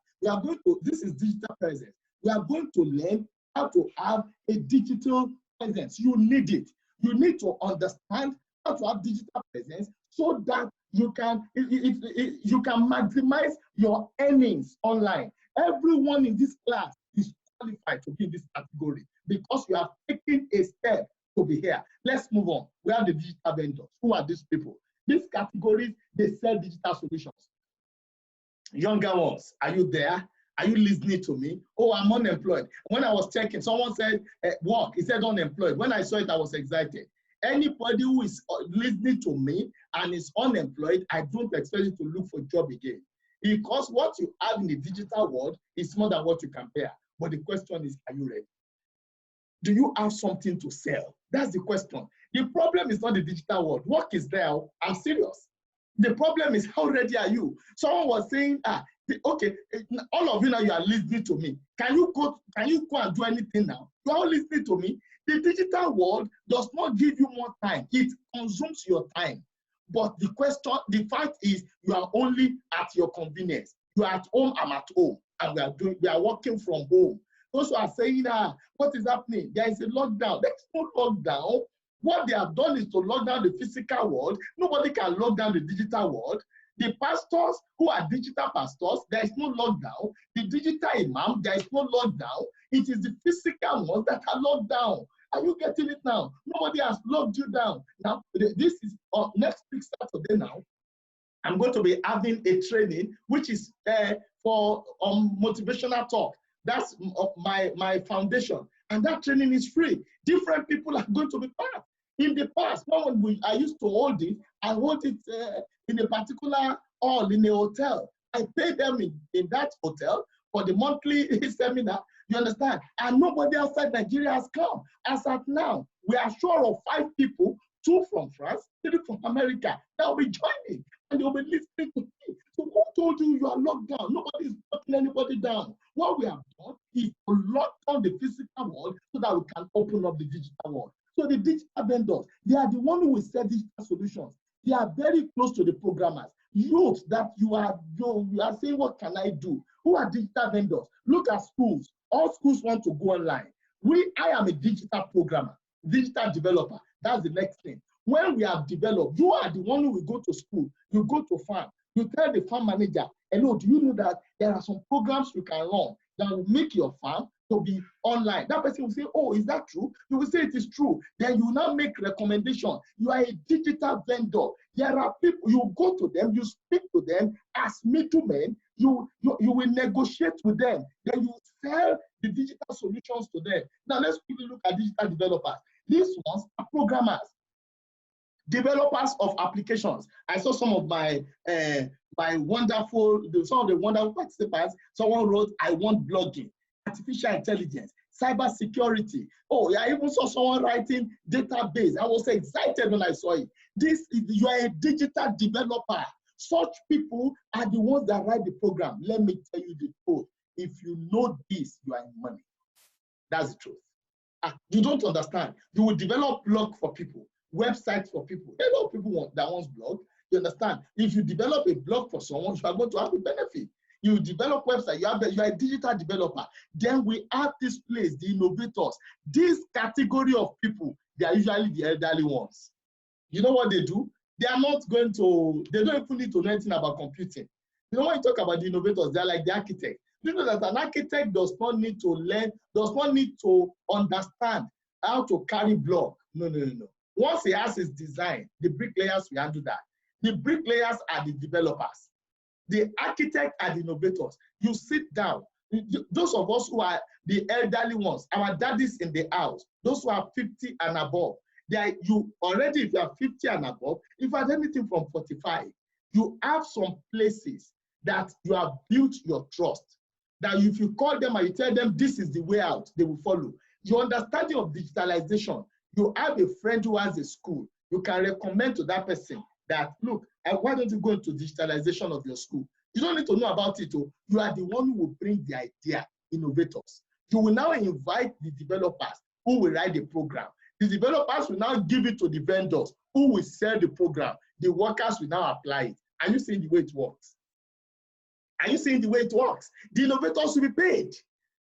Speaker 1: This is digital presence. We are going to learn how to have a digital presence. You need it. You need to understand how to have digital presence so that you can maximize your earnings online. Everyone in this class is qualified to be in this category because you have taken a step to be here. Let's move on. We have the digital vendors. Who are these people? These categories, they sell digital solutions. Younger ones, are you there? Are you listening to me? Oh, I'm unemployed. When I was checking, someone said work. He said unemployed. When I saw it, I was excited. Anybody who is listening to me and is unemployed, I don't expect you to look for a job again. Because what you have in the digital world is more than what you can bear. But the question is, are you ready? Do you have something to sell? That's the question. The problem is not the digital world. Work is there. I'm serious. The problem is, how ready are you? Someone was saying, okay, all of you now, you are listening to me. Can you go and do anything now? You are all listening to me. The digital world does not give you more time. It consumes your time. But the fact is, you are only at your convenience. You are at home, I'm at home, and we are working from home. Those who are saying, what is happening? There is a lockdown. There's no lockdown. What they have done is to lock down the physical world. Nobody can lock down the digital world. The pastors who are digital pastors, there is no lockdown. The digital imam, there is no lockdown. It is the physical ones that are locked down. Are you getting it now? Nobody has locked you down. Now, this is next week Saturday now. I'm going to be having a training, which is for motivational talk. That's my foundation. And that training is free. Different people are going to be part. In the past, when I used to hold it, I hold it in a particular hall in a hotel. I paid them in that hotel for the monthly seminar, you understand? And nobody outside Nigeria has come. As at now, we are sure of 5 people, 2 from France, 3 from America, that will be joining and they will be listening to me. So who told you you are locked down? Nobody is locking anybody down. What we have done is to lock down the physical world so that we can open up the digital world. So the digital vendors, they are the one who will sell digital solutions. They are very close to the programmers. Youth that you are saying, what can I do? Who are digital vendors? Look at schools. All schools want to go online. I am a digital programmer, digital developer. That's the next thing. When we have developed, you are the one who will go to school. You go to farm. You tell the farm manager, hello, do you know that there are some programs you can run that will make your farm to be online? That person will say, oh, is that true? You will say it is true. Then you now make recommendation. You are a digital vendor. There are people, you go to them, you speak to them as middlemen, you will negotiate with them. Then you sell the digital solutions to them. Now let's quickly look at digital developers. These ones are programmers, developers of applications. I saw some of some of the wonderful participants. Someone wrote, I want blogging, artificial intelligence, cyber security. Oh, yeah, I even saw someone writing database. I was excited when I saw it. You are a digital developer. Such people are the ones that write the program. Let me tell you the truth. If you know this, you are in money. That's the truth. You don't understand. You will develop blog for people, websites for people. A lot of people that wants blog. You understand? If you develop a blog for someone, you are going to have a benefit. You develop website, you are a digital developer. Then we have this place, the innovators. This category of people, they are usually the elderly ones. You know what they do? They are not going to, they don't even need to know anything about computing. You know, when you talk about the innovators, they're like the architect. You know that an architect does not need to learn, does not need to understand how to carry block. No. Once he has his design, the bricklayers will handle that. The bricklayers are the developers. The architect are the innovators. You sit down. Those of us who are the elderly ones, our daddies in the house, those who are 50 and above, you already, if you are 50 and above, if you have anything from 45, you have some places that you have built your trust. That if you call them and you tell them this is the way out, they will follow. Your understanding of digitalization, you have a friend who has a school, you can recommend to that person that, look, why don't you go into digitalization of your school? You don't need to know about it. You are the one who will bring the idea, innovators. You will now invite the developers who will write the program. The developers will now give it to the vendors who will sell the program. The workers will now apply it. Are you seeing the way it works? Are you seeing the way it works? The innovators will be paid.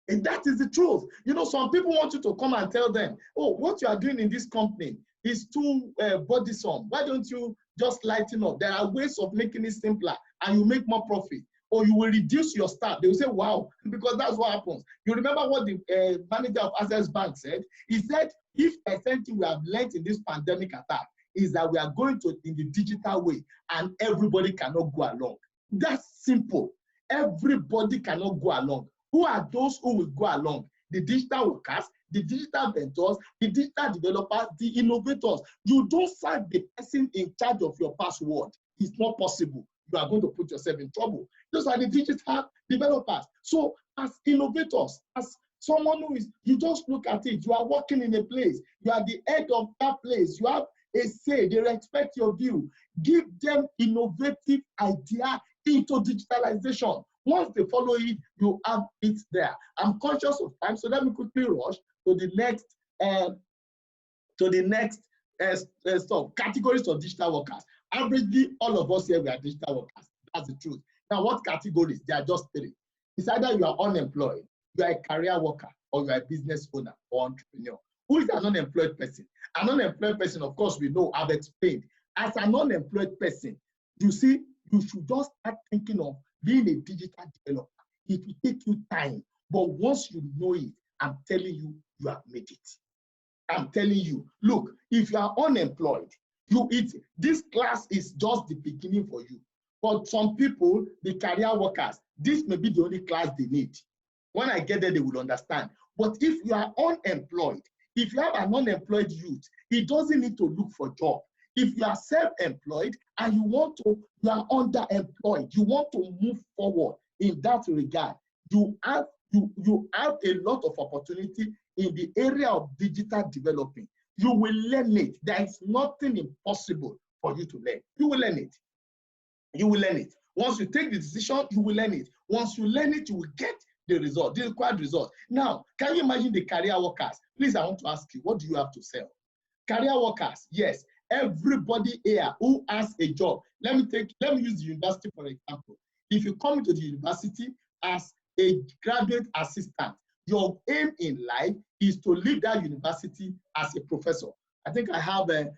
Speaker 1: And that is the truth. You know, some people want you to come and tell them, oh, what you are doing in this company is too burdensome. Why don't you just lighten up? There are ways of making it simpler and you make more profit. Or you will reduce your staff. They will say, wow, because that's what happens. You remember what the manager of Access Bank said? He said, if there's anything we have learned in this pandemic attack is that we are going to in the digital way and everybody cannot go along. That's simple. Everybody cannot go along. Who are those who will go along? The digital workers, the digital vendors, the digital developers, the innovators. You don't serve the person in charge of your password. It's not possible. You are going to put yourself in trouble. Those are the digital developers. So as innovators, as someone who is, you just look at it, you are working in a place, you are the head of that place, you have a say, they respect your view. Give them innovative idea into digitalization. Once they follow it, you have it there. I'm conscious of time, so let me quickly rush to the next stuff. Categories of digital workers. Averagely, all of us here, we are digital workers. That's the truth. Now, what categories? There are just three. It's either you are unemployed, you are a career worker, or you are a business owner or entrepreneur. Who is an unemployed person? An unemployed person, of course, we know, I've explained. As an unemployed person, you see, you should just start thinking of being a digital developer. It will take you time, but once you know it, I'm telling you, you have made it. I'm telling you, look, if you are unemployed, this class is just the beginning for you. For some people, the career workers, this may be the only class they need. When I get there, they will understand. But if you are unemployed, if you have an unemployed youth, he doesn't need to look for a job. If you are self-employed and you are underemployed, you want to move forward in that regard, you have a lot of opportunity in the area of digital developing. You will learn it. There is nothing impossible for you to learn. You will learn it. You will learn it. Once you take the decision, you will learn it. Once you learn it, you will get the result, the required result. Now, can you imagine the career workers? Please, I want to ask you, what do you have to sell? Career workers, yes. Everybody here who has a job. Let me use the university for example. If you come to the university as a graduate assistant, your aim in life is to leave that university as a professor. I think I have a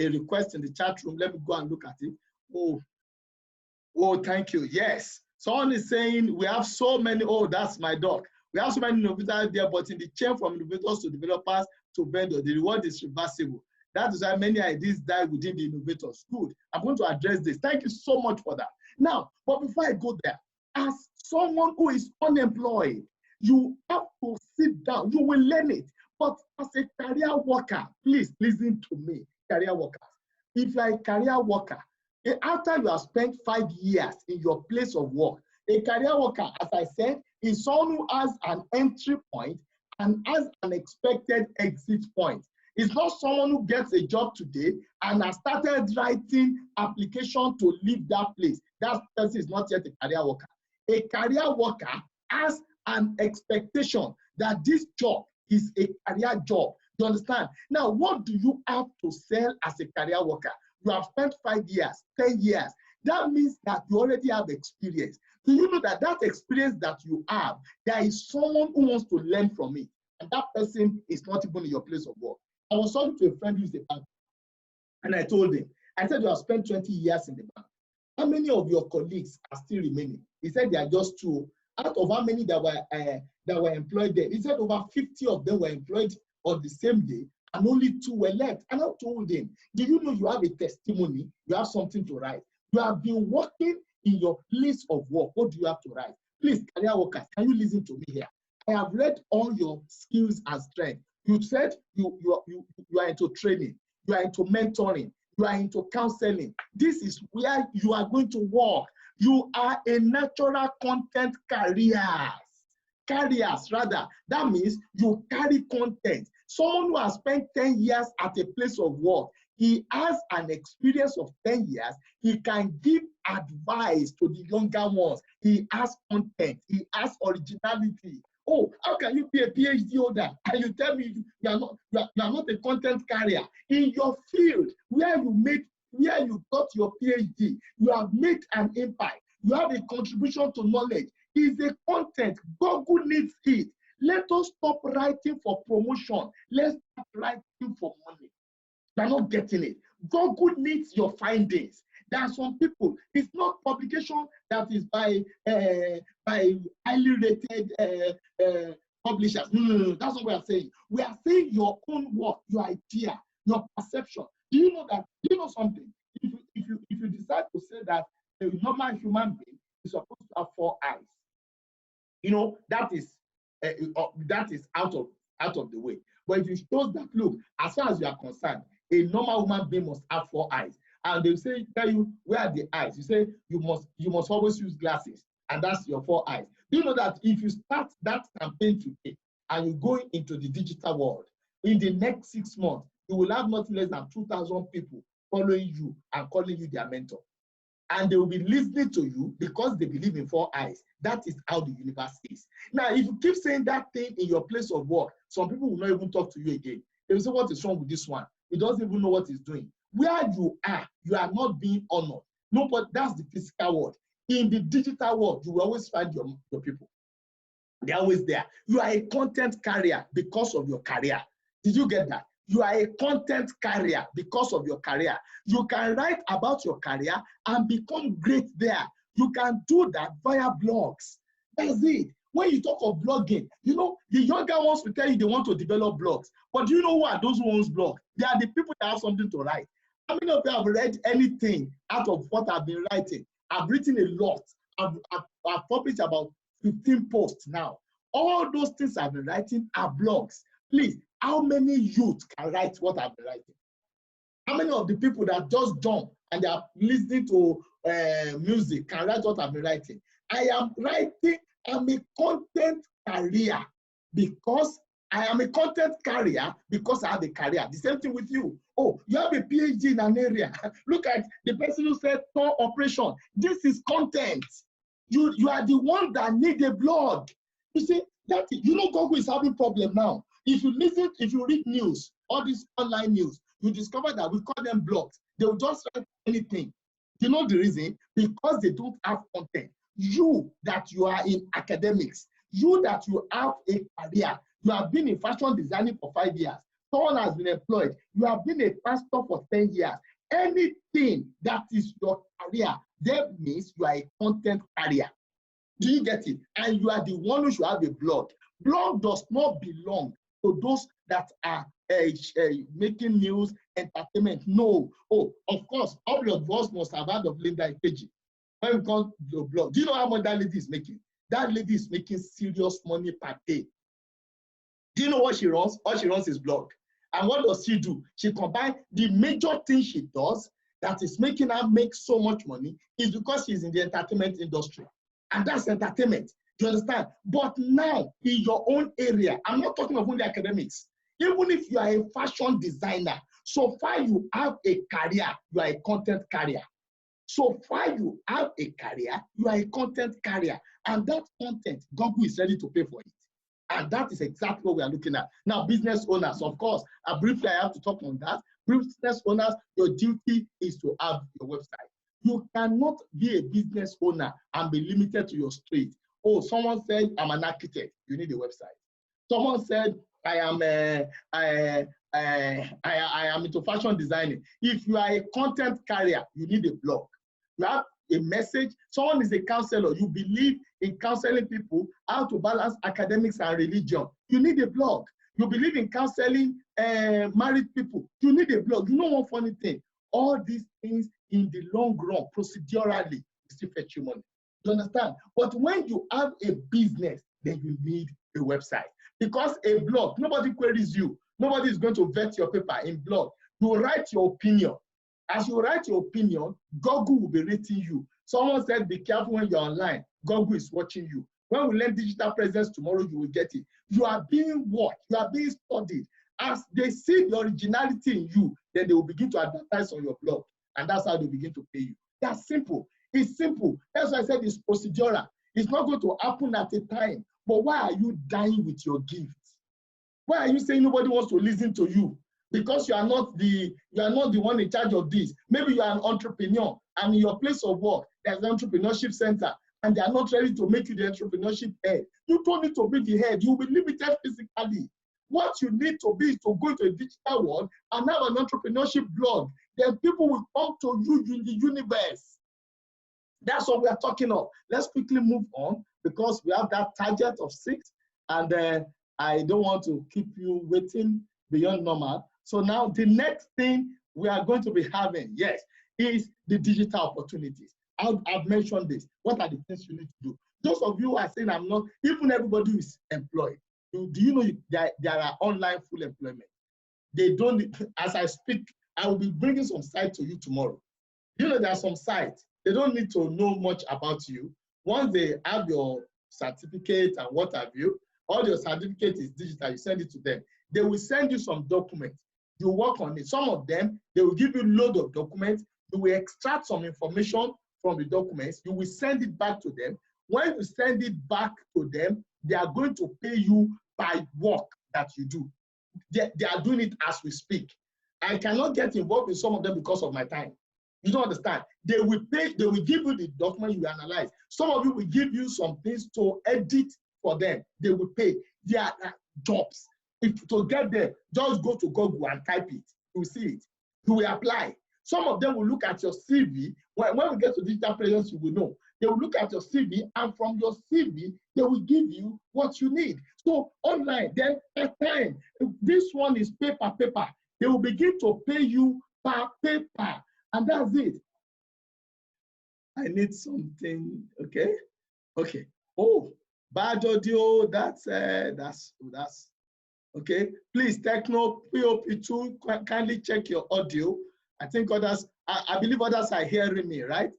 Speaker 1: request in the chat room. Let me go and look at it. Oh, thank you. Yes. Someone is saying we have so many. Oh, that's my dog. We have so many innovators there, but in the chain from innovators to developers to vendors, the reward is reversible. That is why many ideas die within the innovators. Good. I'm going to address this. Thank you so much for that. Now, but before I go there, as someone who is unemployed, you have to sit down. You will learn it. But as a career worker, please listen to me, career workers. If you are a career worker, after you have spent 5 years in your place of work, a career worker, as I said, is someone who has an entry point and has an expected exit point. It's not someone who gets a job today and has started writing application to leave that place. That person is not yet a career worker. A career worker has an expectation that this job is a career job. You understand? Now, what do you have to sell as a career worker? You have spent 5 years, 10 years. That means that you already have experience. Do you know that that experience that you have, there is someone who wants to learn from it, and that person is not even in your place of work? I was talking to a friend who is a bank, and I told him, I said, you have spent 20 years in the bank. How many of your colleagues are still remaining? He said, there are just 2. Out of how many that were employed there? He said over 50 of them were employed on the same day, and only 2 were left. And I told him, do you know you have a testimony? You have something to write. You have been working in your place of work. What do you have to write? Please, career workers, can you listen to me here? I have read all your skills and strengths. You said you are into training, you are into mentoring, you are into counseling. This is where you are going to work. You are a natural content carriers rather. That means you carry content. Someone who has spent 10 years at a place of work, he has an experience of 10 years. He can give advice to the younger ones. He has content. He has originality. Oh, how can you be a PhD holder and you tell me you are not a content carrier? In your field where you got your PhD, you have made an impact. You have a contribution to knowledge. It's a content. Google needs it. Let us stop writing for promotion. Let's start writing for money. They're not getting it. Google needs your findings. There are some people, it's not publication that is by highly rated publishers. No, that's what we are saying. We are saying your own work, your idea, your perception. Do you know that? Do you know something? If you decide to say that a normal human being is supposed to have 4 eyes, you know, that is out of the way. But if you show that, look, as far as you are concerned, a normal human being must have 4 eyes. And they say, tell you, where are the eyes? You say you must always use glasses, and that's your 4 eyes. Do you know that if you start that campaign today and you go into the digital world, in the next 6 months, you will have not less than 2,000 people following you and calling you their mentor. And they will be listening to you because they believe in 4 eyes. That is how the universe is. Now, if you keep saying that thing in your place of work, some people will not even talk to you again. They will say, what is wrong with this one? He doesn't even know what he's doing. where you are not being honored. No, but that's the physical world. In the digital world, you will always find your people. They're always there. You are a content carrier because of your career. Did you get that? You are a content carrier because of your career. You can write about your career and become great there. You can do that via blogs. That's it. When you talk of blogging, you know, the younger ones will tell you they want to develop blogs. But do you know who are those who own blogs? They are the people that have something to write. How many of you have read anything out of what I've been writing? I've written a lot. I've published about 15 posts now. All those things I've been writing are blogs. Please, how many youth can write what I've been writing? How many of the people that just jump and they are listening to music can write what I've been writing? I am writing, I'm a content carrier because I am a content carrier because I have a career. The same thing with you. Oh, you have a PhD in an area. Look at the person who said tour operation. This is content. You are the one that need a blog. You see, that you know Google is having problem now. If you read news, all this online news, you discover that we call them blogs. They will just write anything. You know the reason? Because they don't have content. You that you are in academics, you that you have a career, you have been in fashion designing for 5 years, someone has been employed, you have been a pastor for 10 years. Anything that is your career, that means you are a content carrier. Do you get it? And you are the one who should have a blog. Blog does not belong to those that are making news, entertainment. No. Oh, of course, all of us must have heard of Linda Ikeji. When we come to the blog, do you know how much that lady is making? That lady is making serious money per day. Do you know what she runs? All she runs is blog. And what does she do? She combines the major thing she does that is making her make so much money is because she's in the entertainment industry. And that's entertainment. Do you understand? But now, in your own area, I'm not talking of only academics. Even if you are a fashion designer, so far you have a career, you are a content carrier. So far you have a career, you are a content carrier. And that content, Google is ready to pay for it. And that is exactly what we are looking at. Now, business owners, of course, briefly I have to talk on that. Business owners, your duty is to have your website. You cannot be a business owner and be limited to your street. Oh, someone said, I'm an architect. You need a website. Someone said, I am into fashion designing. If you are a content carrier, you need a blog. You have a message. Someone is a counselor. You believe in counseling people how to balance academics and religion. You need a blog. You believe in counseling married people. You need a blog. You know one funny thing? All these things in the long run, procedurally, still fetch you money. You understand? But when you have a business, then you need a website. Because a blog, nobody queries you. Nobody is going to vet your paper in blog. You write your opinion. As you write your opinion, Google will be rating you. Someone said, be careful when you're online. Google is watching you. When we learn digital presence tomorrow, you will get it. You are being watched. You are being studied. As they see the originality in you, then they will begin to advertise on your blog. And that's how they begin to pay you. That's simple. It's simple. That's why I said it's procedural. It's not going to happen at a time. But why are you dying with your gifts? Why are you saying nobody wants to listen to you? Because you are not the one in charge of this. Maybe you are an entrepreneur, and in your place of work, there's an entrepreneurship center, and they are not ready to make you the entrepreneurship head. You don't need to be the head. You will be limited physically. What you need to be is to go into a digital world and have an entrepreneurship blog. Then people will come to you in the universe. That's what we are talking of. Let's quickly move on because we have that target of 6, and I don't want to keep you waiting beyond normal. So now the next thing we are going to be having, yes, is the digital opportunities. I've mentioned this. What are the things you need to do? Those of you who are saying I'm not, even everybody who is employed. Do you know there are online full employment? They don't, as I speak, I will be bringing some sites to you tomorrow. You know, there are some sites, they don't need to know much about you. Once they have your certificate and what have you, all your certificate is digital, you send it to them. They will send you some documents. You work on it. Some of them, they will give you a load of documents. You will extract some information from the documents. You will send it back to them. When you send it back to them, they are going to pay you by work that you do. They are doing it as we speak. I cannot get involved in some of them because of my time. You don't understand. They will pay, they will give you the document you analyze. Some of you will give you some things to edit for them. They will pay. Their jobs. If to get there, just go to Google and type it. You will see it. You will apply. Some of them will look at your CV. When we get to digital presence, you will know. They will look at your CV, and from your CV, they will give you what you need. So online, then at time, this one is paper. They will begin to pay you per paper, and that's it. I need something. Okay. Oh, bad audio. That's okay. Please, Techno POP2, kindly check your audio. I think others, I believe others are hearing me, right?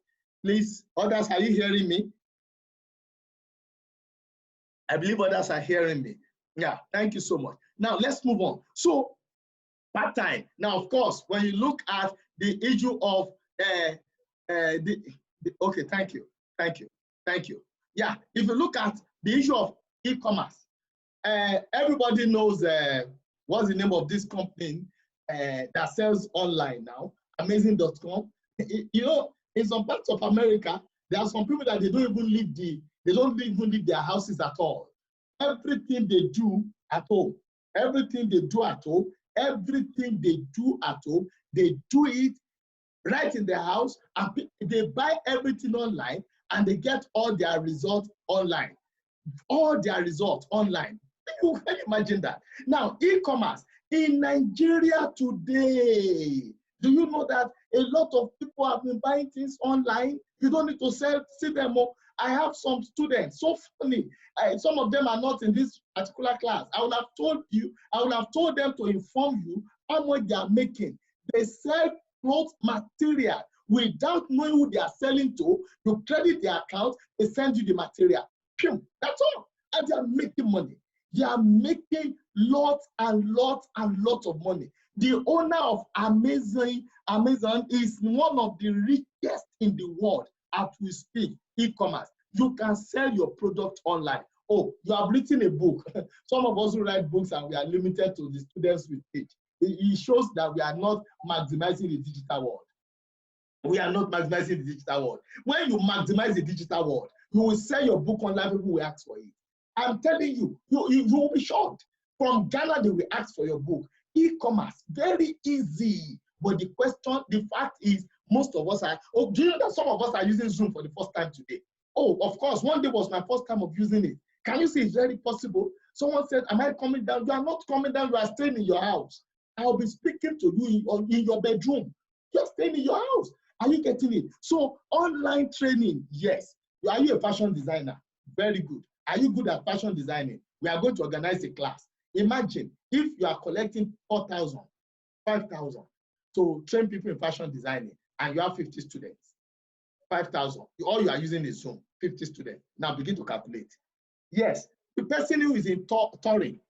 Speaker 1: Please, others, are you hearing me? I believe others are hearing me. Yeah, thank you so much. Now, let's move on. So, part-time. Now, of course, when you look at the issue of, okay, thank you. Yeah, if you look at the issue of e-commerce, everybody knows what's the name of this company that sells online now, amazing.com. You know, in some parts of America, there are some people that they don't even leave their houses at all. Everything they do at home, they do it right in their house, and they buy everything online, and they get all their results online. You can imagine that. Now, e-commerce in Nigeria today, do you know that a lot of people have been buying things online? You don't need to see them more. I have some students, so funny. Some of them are not in this particular class. I would have told them to inform you how much they are making. They sell cloth material without knowing who they are selling to. You credit their account, they send you the material. That's all. And they are making money. They are making lots and lots of money. The owner of Amazon is one of the richest in the world as we speak. E-commerce. You can sell your product online. Oh, you have written a book. Some of us who write books, and we are limited to the students we teach. It shows that we are not maximizing the digital world. We are not maximizing the digital world. When you maximize the digital world, you will sell your book online, people will ask for it. I'm telling you, you will be shocked. From Ghana, they will ask for your book. E-commerce, very easy. But the fact is, most of us are, do you know that some of us are using Zoom for the first time today? Oh, of course, one day was my first time of using it. Can you see it's very possible? Someone said, am I coming down? You are not coming down, you are staying in your house. I'll be speaking to you in your bedroom. You're staying in your house. Are you getting it? So online training, yes. Are you a fashion designer? Very good. Are you good at fashion designing? We are going to organize a class. Imagine if you are collecting 4,000, 5,000 to train people in fashion designing, and you have 50 students. 5,000. All you are using is Zoom, 50 students. Now begin to calculate. Yes, the person who is in touring,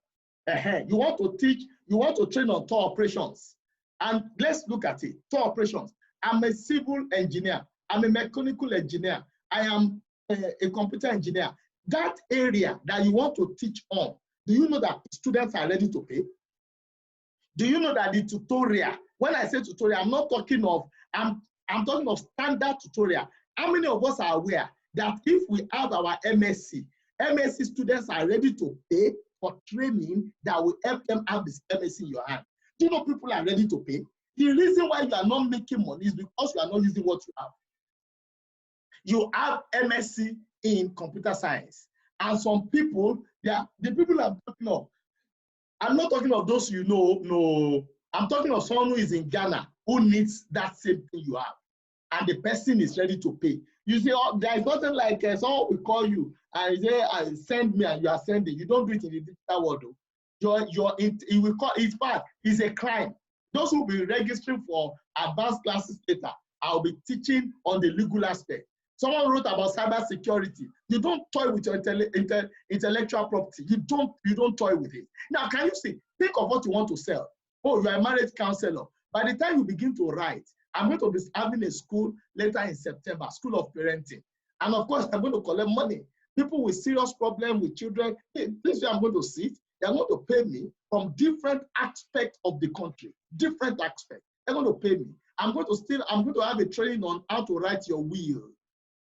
Speaker 1: you want to teach, you want to train on tour operations. And let's look at it. Tour operations. I'm a civil engineer. I'm a mechanical engineer. I am a computer engineer. That area that you want to teach on, do you know that students are ready to pay? Do you know that the tutorial, when I say tutorial, I'm not talking of, I'm talking of standard tutorial. How many of us are aware that if we have our MSc students are ready to pay for training that will help them have this MSc in your hand? Do you know people are ready to pay? The reason why you are not making money is because you are not using what you have. You have MSc in computer science, and some people, the people I'm talking of, I'm not talking of those you know, no. I'm talking of someone who is in Ghana who needs that same thing you have, and the person is ready to pay. You say, oh, there is nothing like someone will call you and say, send me, and you are sending. You don't do it in the digital world. It will call it bad. It's a crime. Those who will be registering for advanced classes later, I'll be teaching on the legal aspect. Someone wrote about cyber security. You don't toy with your intellectual property. You don't toy with it. Now, can you see? Think of what you want to sell. Oh, you are a marriage counselor. By the time you begin to write, I'm going to be having a school later in September, school of parenting. And of course, I'm going to collect money. People with serious problems with children, this is where I'm going to sit. They are going to pay me from different aspects of the country, different aspects. They're going to pay me. I'm going to have a training on how to write your will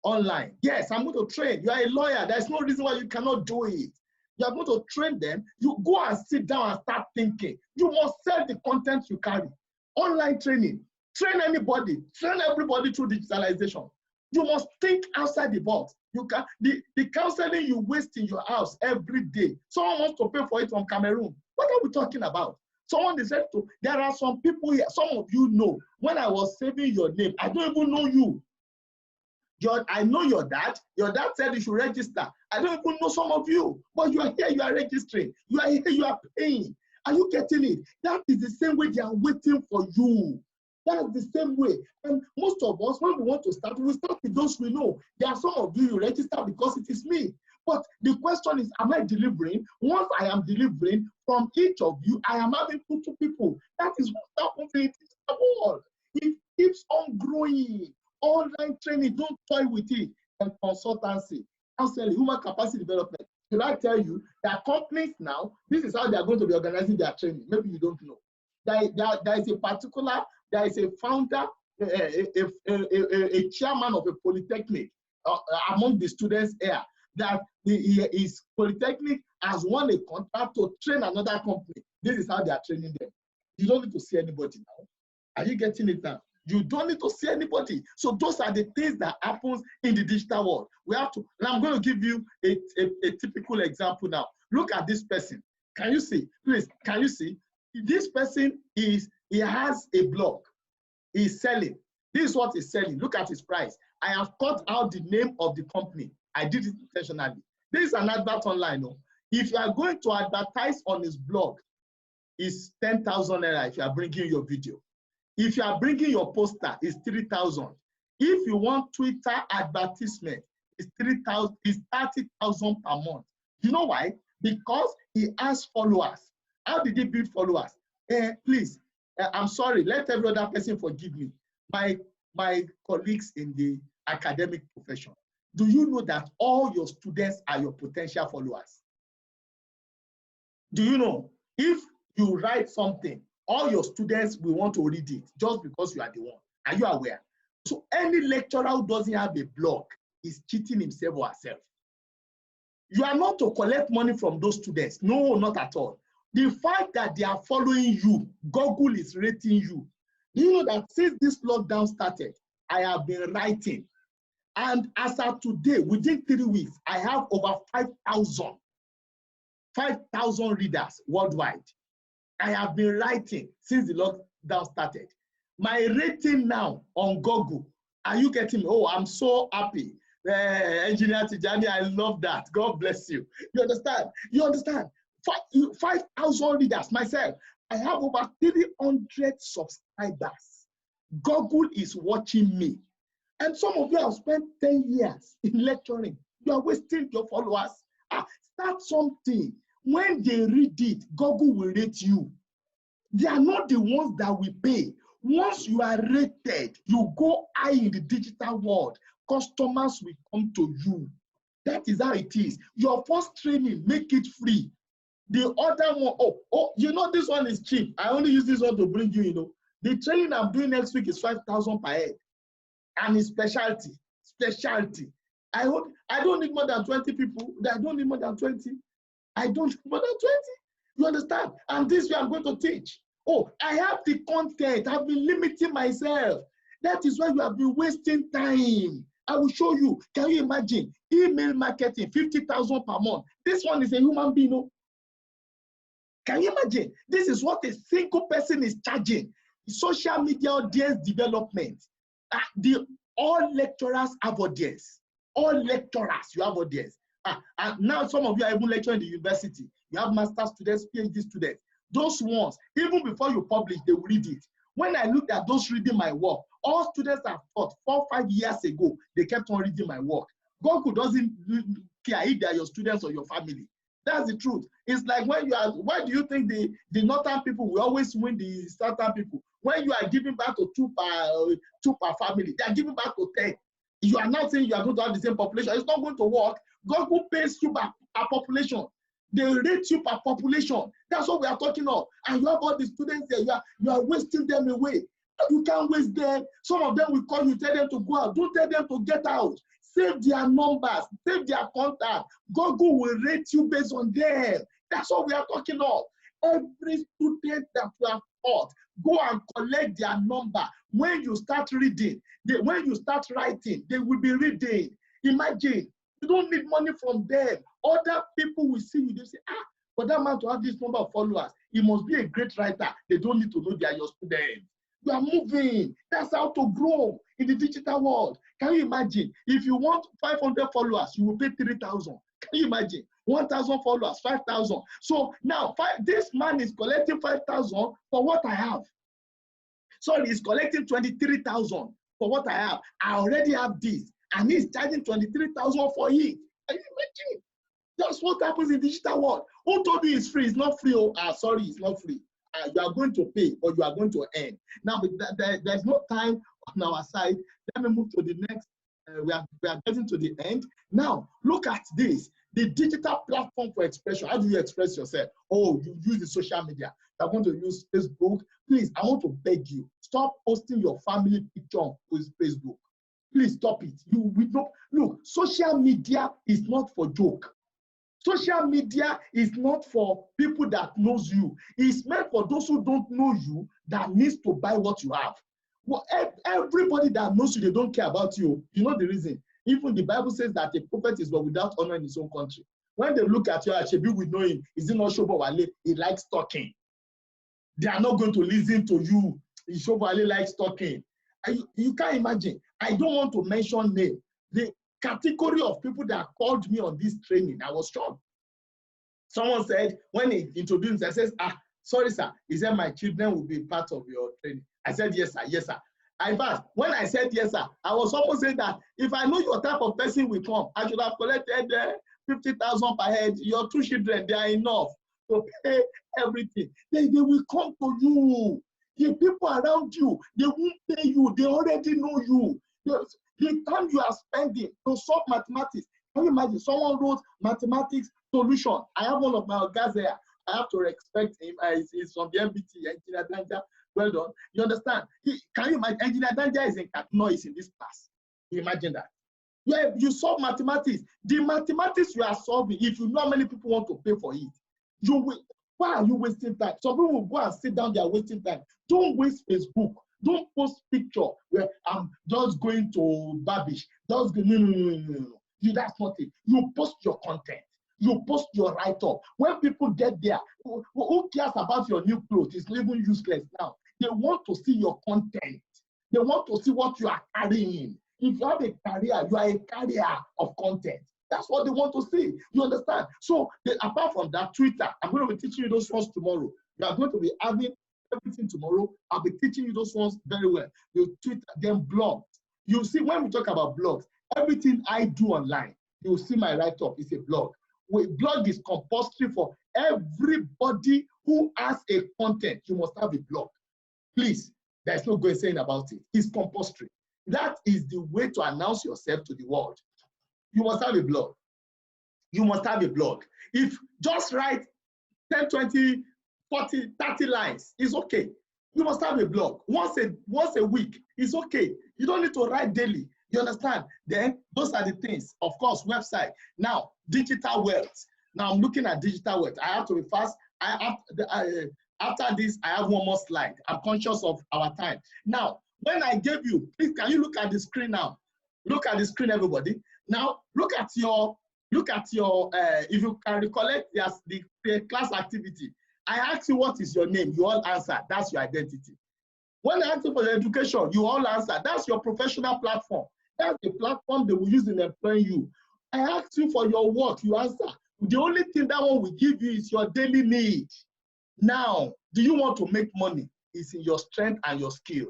Speaker 1: online. Yes, I'm going to train. You are a lawyer. There's no reason why you cannot do it. You are going to train them. You go and sit down and start thinking. You must sell the content you carry. Online training. Train anybody. Train everybody through digitalization. You must think outside the box. You can the counseling you waste in your house every day. Someone wants to pay for it from Cameroon. What are we talking about? Someone is said to, there are some people here, some of you know, when I was saving your name, I don't even know you. I know your dad. Your dad said you should register. I don't even know some of you, but you are here, you are registering. You are here, you are paying. Are you getting it? That is the same way they are waiting for you. That's the same way. And most of us, when we want to start, we start with those we know. There are some of you register because it is me. But the question is, am I delivering? Once I am delivering, from each of you, I am having two people. That is what happens in the world. It keeps on growing. Online training, don't toy with it. And consultancy, counseling, human capacity development. Should I tell you that companies now, this is how they are going to be organizing their training? Maybe you don't know. There is a founder, a chairman of a polytechnic among the students here, that his polytechnic has won a contract to train another company. This is how they are training them. You don't need to see anybody now. Are you getting it now? You don't need to see anybody. So those are the things that happens in the digital world. We have to, and I'm going to give you a typical example now. Look at this person. Can you see? Please, can you see? This person he has a blog. He's selling. This is what he's selling. Look at his price. I have cut out the name of the company. I did it intentionally. This is an advert online. No? If you are going to advertise on his blog, it's 10,000 naira if you are bringing your video. If you are bringing your poster, it's 3,000. If you want Twitter advertisement, it's 3,000. It's 30,000 per month. You know why? Because he has followers. How did he build followers? Please, I'm sorry. Let every other person forgive me. My colleagues in the academic profession. Do you know that all your students are your potential followers? Do you know? If you write something, all your students will want to read it just because you are the one. Are you aware? So any lecturer who doesn't have a blog is cheating himself or herself. You are not to collect money from those students. No, not at all. The fact that they are following you, Google is rating you. Do you know that since this lockdown started, I have been writing. And as of today, within 3 weeks, I have over 5,000 readers worldwide. I have been writing since the lockdown started. My rating now on Google, are you getting me? Oh, I'm so happy. Engineer Tijani, I love that. God bless you. You understand? You understand? 5,000 readers. Myself, I have over 300 subscribers. Google is watching me. And some of you have spent 10 years in lecturing. You are wasting your followers. Start something. When they read it, Google will rate you. They are not the ones that will pay. Once you are rated, you go high in the digital world. Customers will come to you. That is how it is. Your first training, make it free. The other one, you know this one is cheap. I only use this one to bring you, you know. The training I'm doing next week is 5,000 per head. And it's specialty. I don't need more than 20 people. I don't need more than 20. I don't need more than 20. You understand? And this way I'm going to teach. Oh, I have the content. I've been limiting myself. That is why you have been wasting time. I will show you. Can you imagine? Email marketing, 50,000 per month. This one is a human being. No? Can you imagine? This is what a single person is charging. Social media audience development. All lecturers have audience. All lecturers, you have audience. And now some of you are even lecturing in the university. You have master students, PhD students. Those ones, even before you publish, they will read it. When I looked at those reading my work, all students have taught 4 or 5 years ago, they kept on reading my work. Google doesn't care if they are your students or your family. That's the truth. It's like when you are, why do you think the northern people will always win the southern people? When you are giving back to two per family, they are giving back to 10. You are not saying you are going to have the same population. It's not going to work. Google pays you by a population. They rate you per population. That's what we are talking of. And you have all the students there. You are wasting them away. You can't waste them. Some of them will call you, tell them to go out. Don't tell them to get out. Save their numbers, save their contact. Google will rate you based on them. That's what we are talking of. Every student that you have taught, go and collect their number. When you start reading, when you start writing, they will be reading. Imagine, you don't need money from them. Other people will see you, they say, for that man to have this number of followers, he must be a great writer. They don't need to know they are your students. You are moving. That's how to grow in the digital world. Can you imagine? If you want 500 followers, you will pay 3,000. Can you imagine? 1,000 followers, 5,000. So now, this man is collecting 5,000 for what I have. Sorry, he's collecting 23,000 for what I have. I already have this, and he's charging 23,000 for it. Can you imagine? That's what happens in the digital world. Who told you it's free? It's not free. Oh, sorry, it's not free. You are going to pay, or you are going to earn. Now, there's no time on our side. Let me move to the next. We are getting to the end. Now, look at this. The digital platform for expression. How do you express yourself? Oh, you use the social media. You are going to use Facebook. Please, I want to beg you, stop posting your family picture on Facebook. Please stop it. Look, social media is not for joke. Social media is not for people that knows you. It's meant for those who don't know you that needs to buy what you have. Well, everybody that knows you, they don't care about you. You know the reason. Even the Bible says that a prophet is without honor in his own country. When they look at you, Achebi, we know him. Is it not Shobowale? He likes talking. They are not going to listen to you. Shobowale likes talking. You can't imagine. I don't want to mention name. The category of people that called me on this training, I was shocked. Someone said, when he introduced himself, says, sorry, sir. He said, my children will be part of your training. I said, yes, sir. Yes, sir. In fact, when I said yes, sir, I was almost saying that if I know your type of person will come, I should have collected 50,000 per head. Your 2 children, they are enough to pay everything. They will come to you. The people around you, they won't pay you. They already know you. The time you are spending to solve mathematics, can you imagine? Someone wrote mathematics solution. I have one of my guys there. I have to respect him. He's from the MBT, Engineer Danja. Well done. You understand? Can you imagine? Engineer Danja is in noise in this class. You imagine that? You solve mathematics. The mathematics you are solving, if you know how many people want to pay for it, you will. Why are you wasting time? Some people will go and sit down, they are wasting time. Don't waste Facebook. Don't post picture where I'm just going to Babish. Just go, no. That's not it. You post your content. You post your write-up. When people get there, who cares about your new clothes? It's even useless now. They want to see your content. They want to see what you are carrying. If you have a career, you are a carrier of content. That's what they want to see. You understand? So apart from that, Twitter, I'm going to be teaching you those ones tomorrow. You are going to be having everything tomorrow. I'll be teaching you those ones very well. You Twitter, then blogs. You see, when we talk about blogs, everything I do online, you'll see my write-up is a blog. Blog is compulsory for everybody who has a content. You must have a blog. Please, there's no going saying about it. It's compulsory. That is the way to announce yourself to the world. You must have a blog. You must have a blog. If just write 10, 20, 40, 30 lines, it's okay. You must have a blog. Once a week, it's okay. You don't need to write daily. You understand? Then those are the things. Of course, website. Now, digital wealth. Now I'm looking at digital wealth. I have to be fast. After this, I have one more slide. I'm conscious of our time. Now, when I gave you, please, can you look at the screen now? Look at the screen, everybody. Now, look at your, if you can recollect the class activity. I asked you what is your name, you all answer. That's your identity. When I ask you for your education, you all answer. That's your professional platform. That's the platform they will use in employing you. I asked you for your work, you answer. The only thing that one will give you is your daily need. Now, do you want to make money? It's in your strength and your skill.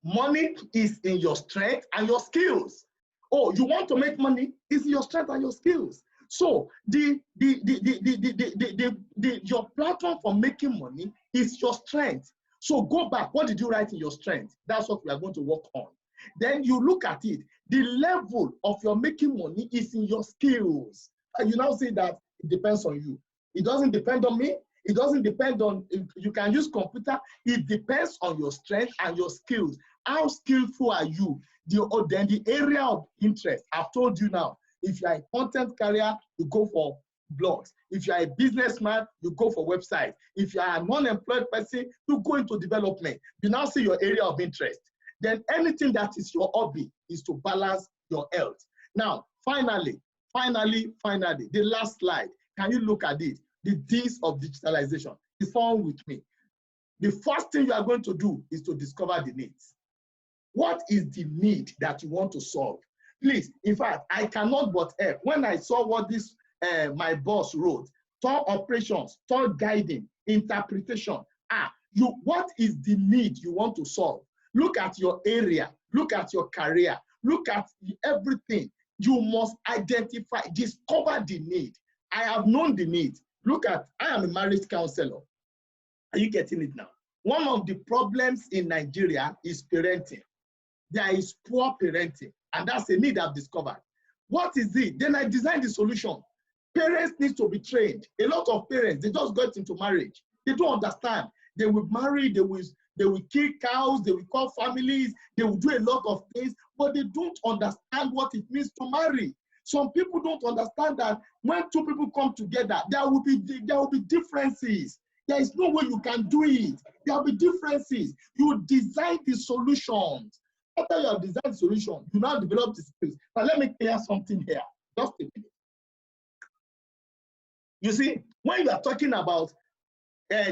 Speaker 1: Money is in your strength and your skills. Oh, you want to make money? It's in your strength and your skills. So your platform for making money is your strength. So go back. What did you write in your strength? That's what we are going to work on. Then you look at it. The level of your making money is in your skills. And you now see that it depends on you. It doesn't depend on me. It doesn't depend on, you can use computer. It depends on your strength and your skills. How skillful are you? Then the area of interest, I've told you now, if you're a content carrier, you go for blogs. If you're a businessman, you go for websites. If you're a non-employed person, you go into development. You now see your area of interest. Then anything that is your hobby is to balance your health. Now, finally, the last slide. Can you look at it? The D's of digitalization. Follow with me. The first thing you are going to do is to discover the needs. What is the need that you want to solve? Please, in fact, I cannot but help. When I saw what this my boss wrote, tour operations, tour guiding, interpretation. What is the need you want to solve? Look at your area, look at your career, look at everything. You must identify, discover the need. I have known the need. Look at, I am a marriage counselor. Are you getting it now? One of the problems in Nigeria is parenting. There is poor parenting, and that's a need I've discovered. What is it? Then I designed the solution. Parents need to be trained. A lot of parents, they just got into marriage. They don't understand. They will marry, they will kill cows, they will call families, they will do a lot of things, but they don't understand what it means to marry. Some people don't understand that when two people come together, there will be differences. There is no way you can do it. There will be differences. You design the solutions. After you have designed the solution, you now develop the skills. Now let me clear something here. Just a minute. You see, when you are talking about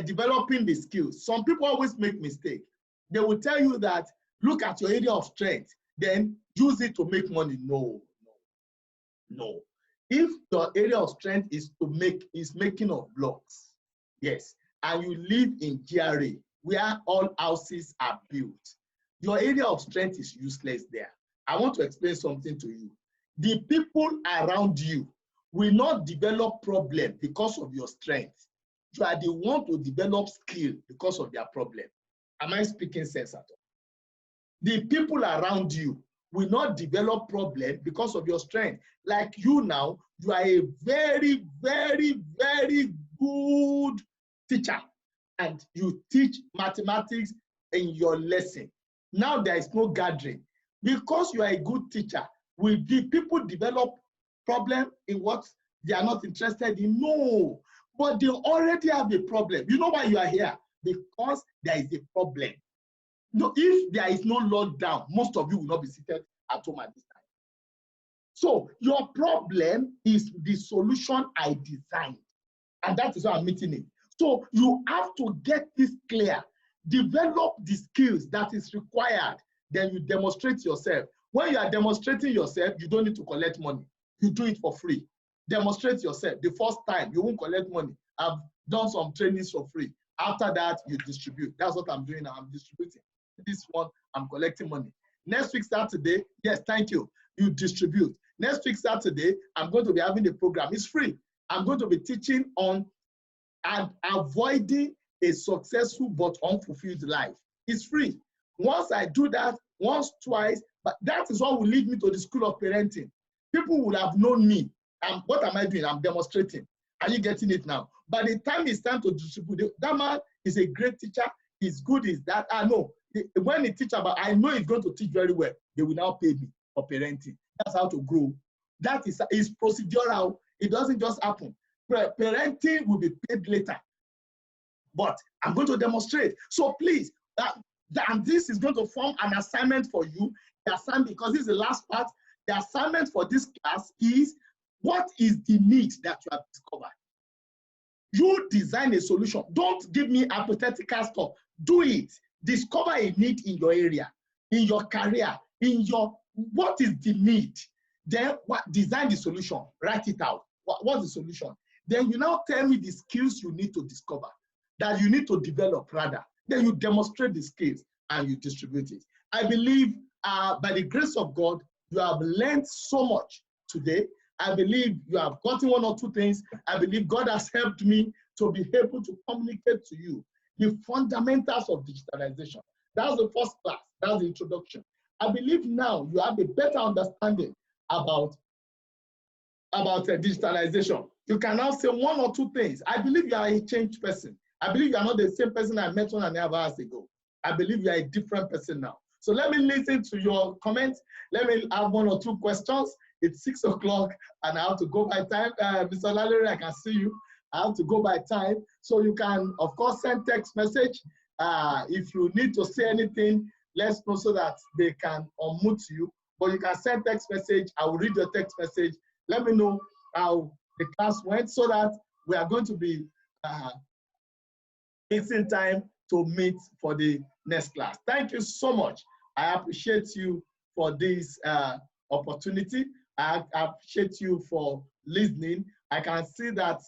Speaker 1: developing the skills, some people always make mistakes. They will tell you that, look at your area of strength, then use it to make money. No. If your area of strength is making of blocks, yes, and you live in GRA, where all houses are built, your area of strength is useless there. I want to explain something to you. The people around you will not develop problem because of your strength. You are the one to develop skill because of their problem. Am I speaking sense at all? The people around you will not develop problem because of your strength. Like you now, you are a very, very, very good teacher, and you teach mathematics in your lesson. Now there is no gathering. Because you are a good teacher, will the people develop problem in what they are not interested in? No, but they already have a problem. You know why you are here? Because there is a problem. No, if there is no lockdown, most of you will not be seated at home at this time. So your problem is the solution I designed, and that is why I'm meeting it. So you have to get this clear, develop the skills that is required, then you demonstrate yourself. When you are demonstrating yourself, you don't need to collect money. You do it for free. Demonstrate yourself. The first time, you won't collect money. I've done some trainings for free. After that, you distribute. That's what I'm doing now. I'm distributing. This one, I'm collecting money. Next week, Saturday, yes, thank you. You distribute. Next week, Saturday, I'm going to be having a program. It's free. I'm going to be teaching on avoiding a successful but unfulfilled life. It's free. Once I do that, once, twice, but that is what will lead me to the school of parenting. People will have known me. And what am I doing? I'm demonstrating. Are you getting it now? By the time it's time to distribute, that man is a great teacher. He's good as that. I know. When he teach about, I know he's going to teach very well. They will now pay me for parenting. That's how to grow. That is procedural. It doesn't just happen. Parenting will be paid later. But I'm going to demonstrate. So please, and this is going to form an assignment for you. The assignment, because this is the last part, the assignment for this class is, what is the need that you have discovered? You design a solution. Don't give me hypothetical stuff. Do it. Discover a need in your area, in your career, what is the need? Then design the solution. Write it out. What's the solution? Then you now tell me the skills you need to discover, that you need to develop rather. Then you demonstrate the skills and you distribute it. I believe by the grace of God, you have learned so much today. I believe you have gotten one or two things. I believe God has helped me to be able to communicate to you the fundamentals of digitalization. That's the first class. That's the introduction. I believe now you have a better understanding about about digitalization. You can now say one or two things. I believe you are a changed person. I believe you are not the same person I met 1.5 hours ago. I believe you are a different person now. So let me listen to your comments. Let me have one or two questions. It's 6 o'clock and I have to go by time. Mr. Lalere, I can see you. I have to go by time. So you can, of course, send text message. If you need to say anything, let's know so that they can unmute you. But you can send text message. I will read your text message. Let me know how the class went so that we are going to be fixing time to meet for the next class. Thank you so much. I appreciate you for this opportunity. I appreciate you for listening. I can see that